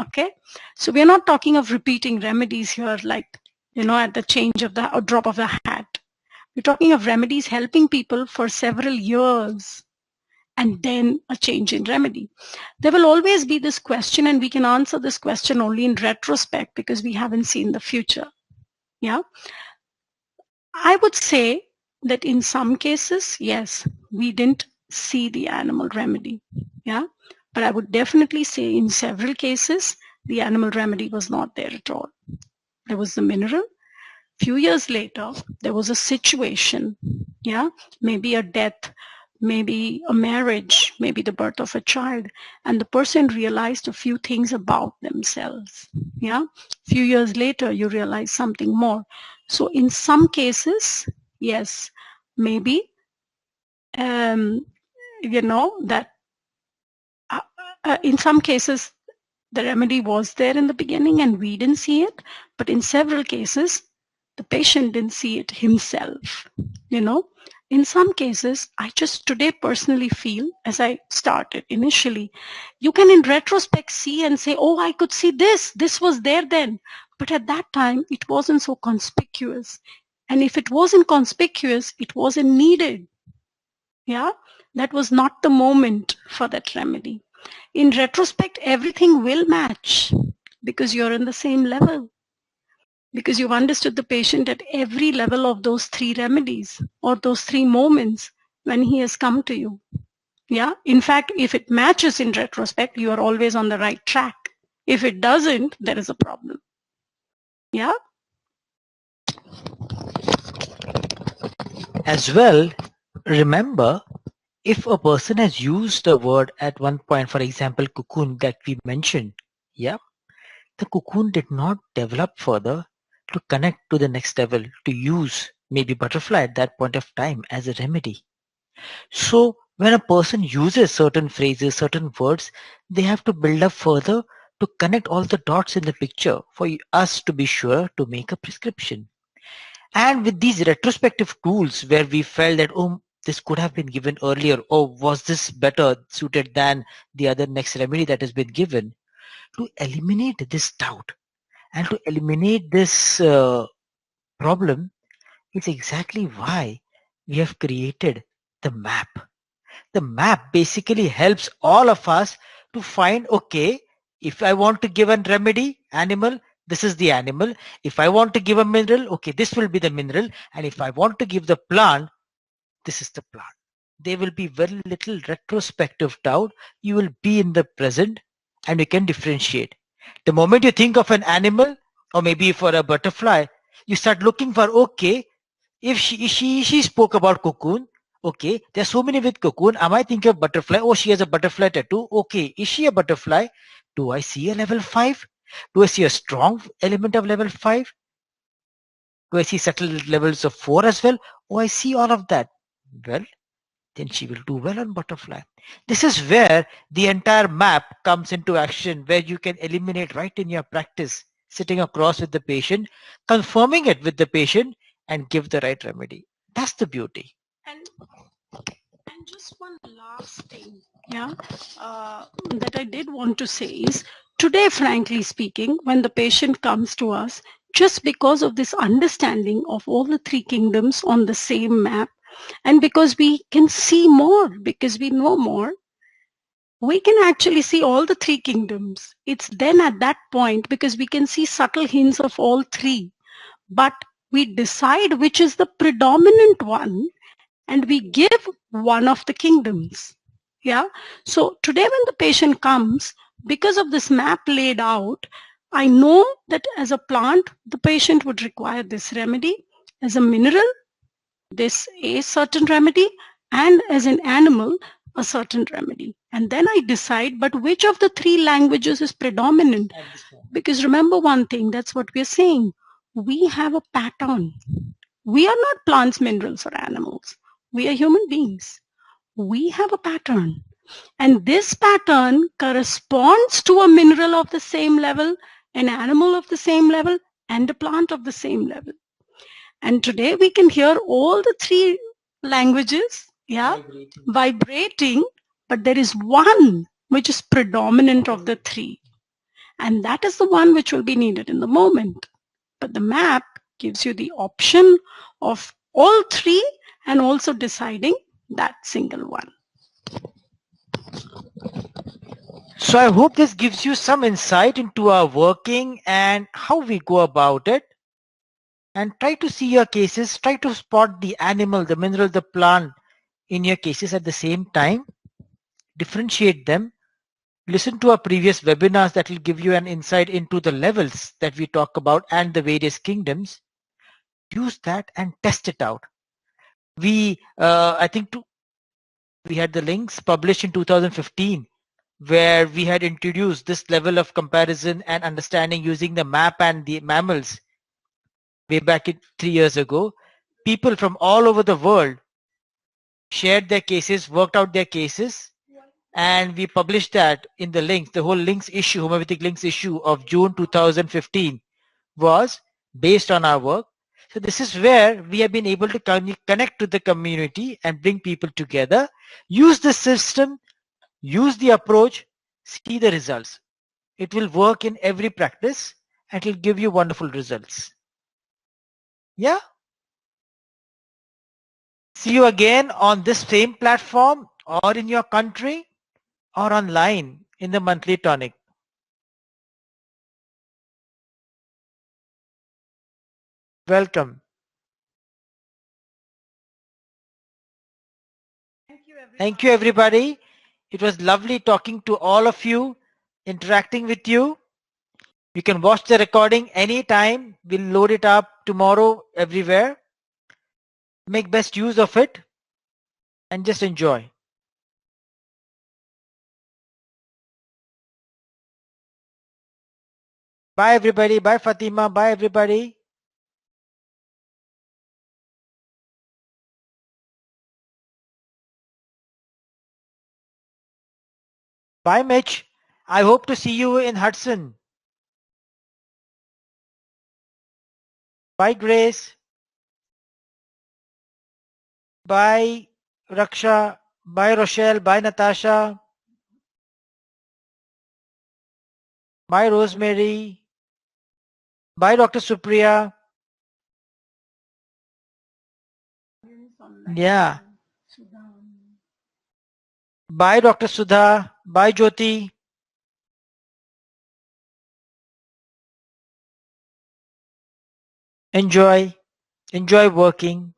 Okay, so we're not talking of repeating remedies here, like, at the change of the or drop of the hat. We're talking of remedies helping people for several years and then a change in remedy. There will always be this question, and we can answer this question only in retrospect because we haven't seen the future. Yeah, I would say that in some cases, yes, we didn't see the animal remedy. Yeah, but I would definitely say in several cases, the animal remedy was not there at all. There was the mineral. Few years later, there was a situation, yeah, maybe a death, maybe a marriage, maybe the birth of a child, and the person realized a few things about themselves. Yeah, few years later, you realize something more. So in some cases, yes, maybe, that in some cases, the remedy was there in the beginning and we didn't see it, but in several cases, the patient didn't see it himself. In some cases, I just today personally feel, as I started initially, you can in retrospect see and say, oh, I could see this was there then, but at that time it wasn't so conspicuous, and if it wasn't conspicuous, it wasn't needed. Yeah, that was not the moment for that remedy. In retrospect, everything will match because you're in the same level, because you've understood the patient at every level of those 3 remedies or those 3 moments when he has come to you. Yeah, in fact, if it matches in retrospect, you are always on the right track. If it doesn't, there is a problem. Yeah. As well, remember, if a person has used a word at one point, for example, cocoon that we mentioned, yeah, the cocoon did not develop further to connect to the next level, to use maybe butterfly at that point of time as a remedy. So when a person uses certain phrases, certain words, they have to build up further to connect all the dots in the picture for us to be sure to make a prescription. And with these retrospective tools where we felt that, oh, this could have been given earlier, or was this better suited than the other next remedy that has been given, to eliminate this doubt and to eliminate this problem, is exactly why we have created the map. The map basically helps all of us to find, okay, if I want to give a remedy, animal, this is the animal. If I want to give a mineral, okay, this will be the mineral. And if I want to give the plant, this is the plant. There will be very little retrospective doubt. You will be in the present and you can differentiate. The moment you think of an animal or maybe for a butterfly, you start looking for, okay, if she spoke about cocoon, okay, there's so many with cocoon. Am I thinking of butterfly? Oh, she has a butterfly tattoo. Okay, is she a butterfly? Do I see a level 5? Do I see a strong element of level 5? Do I see subtle levels of 4 as well? Oh, I see all of that. Well, then she will do well on butterfly. This is where the entire map comes into action, where you can eliminate right in your practice, sitting across with the patient, confirming it with the patient, and give the right remedy. That's the beauty. And just one last thing, yeah, that I did want to say is, today, frankly speaking, when the patient comes to us, just because of this understanding of all the 3 kingdoms on the same map, And because we can see more, because we know more, we can actually see all the three kingdoms. It's then at that point, because we can see subtle hints of all three, but we decide which is the predominant one and we give one of the kingdoms. Yeah. So today when the patient comes, because of this map laid out, I know that as a plant, the patient would require this remedy. As a mineral, this a certain remedy, and as an animal, a certain remedy. And then I decide, but which of the three languages is predominant? Because remember one thing, that's what we're saying. We have a pattern. We are not plants, minerals, or animals. We are human beings. We have a pattern. And this pattern corresponds to a mineral of the same level, an animal of the same level, and a plant of the same level. And today we can hear all the three languages, yeah, vibrating, but there is one which is predominant of the three. And that is the one which will be needed in the moment. But the map gives you the option of all three and also deciding that single one. So I hope this gives you some insight into our working and how we go about it. And try to see your cases, try to spot the animal, the mineral, the plant in your cases at the same time, differentiate them. Listen to our previous webinars that will give you an insight into the levels that we talk about and the various kingdoms. Use that and test it out. I think we had the links published in 2015 where we had introduced this level of comparison and understanding using the map and the mammals way back 3 years ago. People from all over the world shared their cases, worked out their cases, and we published that in the links. The whole links issue, homeopathic links issue of June 2015 was based on our work. So this is where we have been able to connect to the community and bring people together, use the system, use the approach, see the results. It will work in every practice and it will give you wonderful results. Yeah. See you again on this same platform or in your country or online in the monthly tonic. Welcome. Thank you, everybody. It was lovely talking to all of you, interacting with you. You can watch the recording anytime. We'll load it up tomorrow everywhere. Make best use of it and just enjoy. Bye, everybody. Bye, Fatima. Bye, everybody. Bye, Mitch. I hope to see you in Hudson. Bye, Grace. Bye, Raksha. Bye, Rochelle. Bye, Natasha. Bye, Rosemary. Bye, Dr. Supriya. Yeah. Bye, Dr. Sudha. Bye, Jyoti. Enjoy. Enjoy working.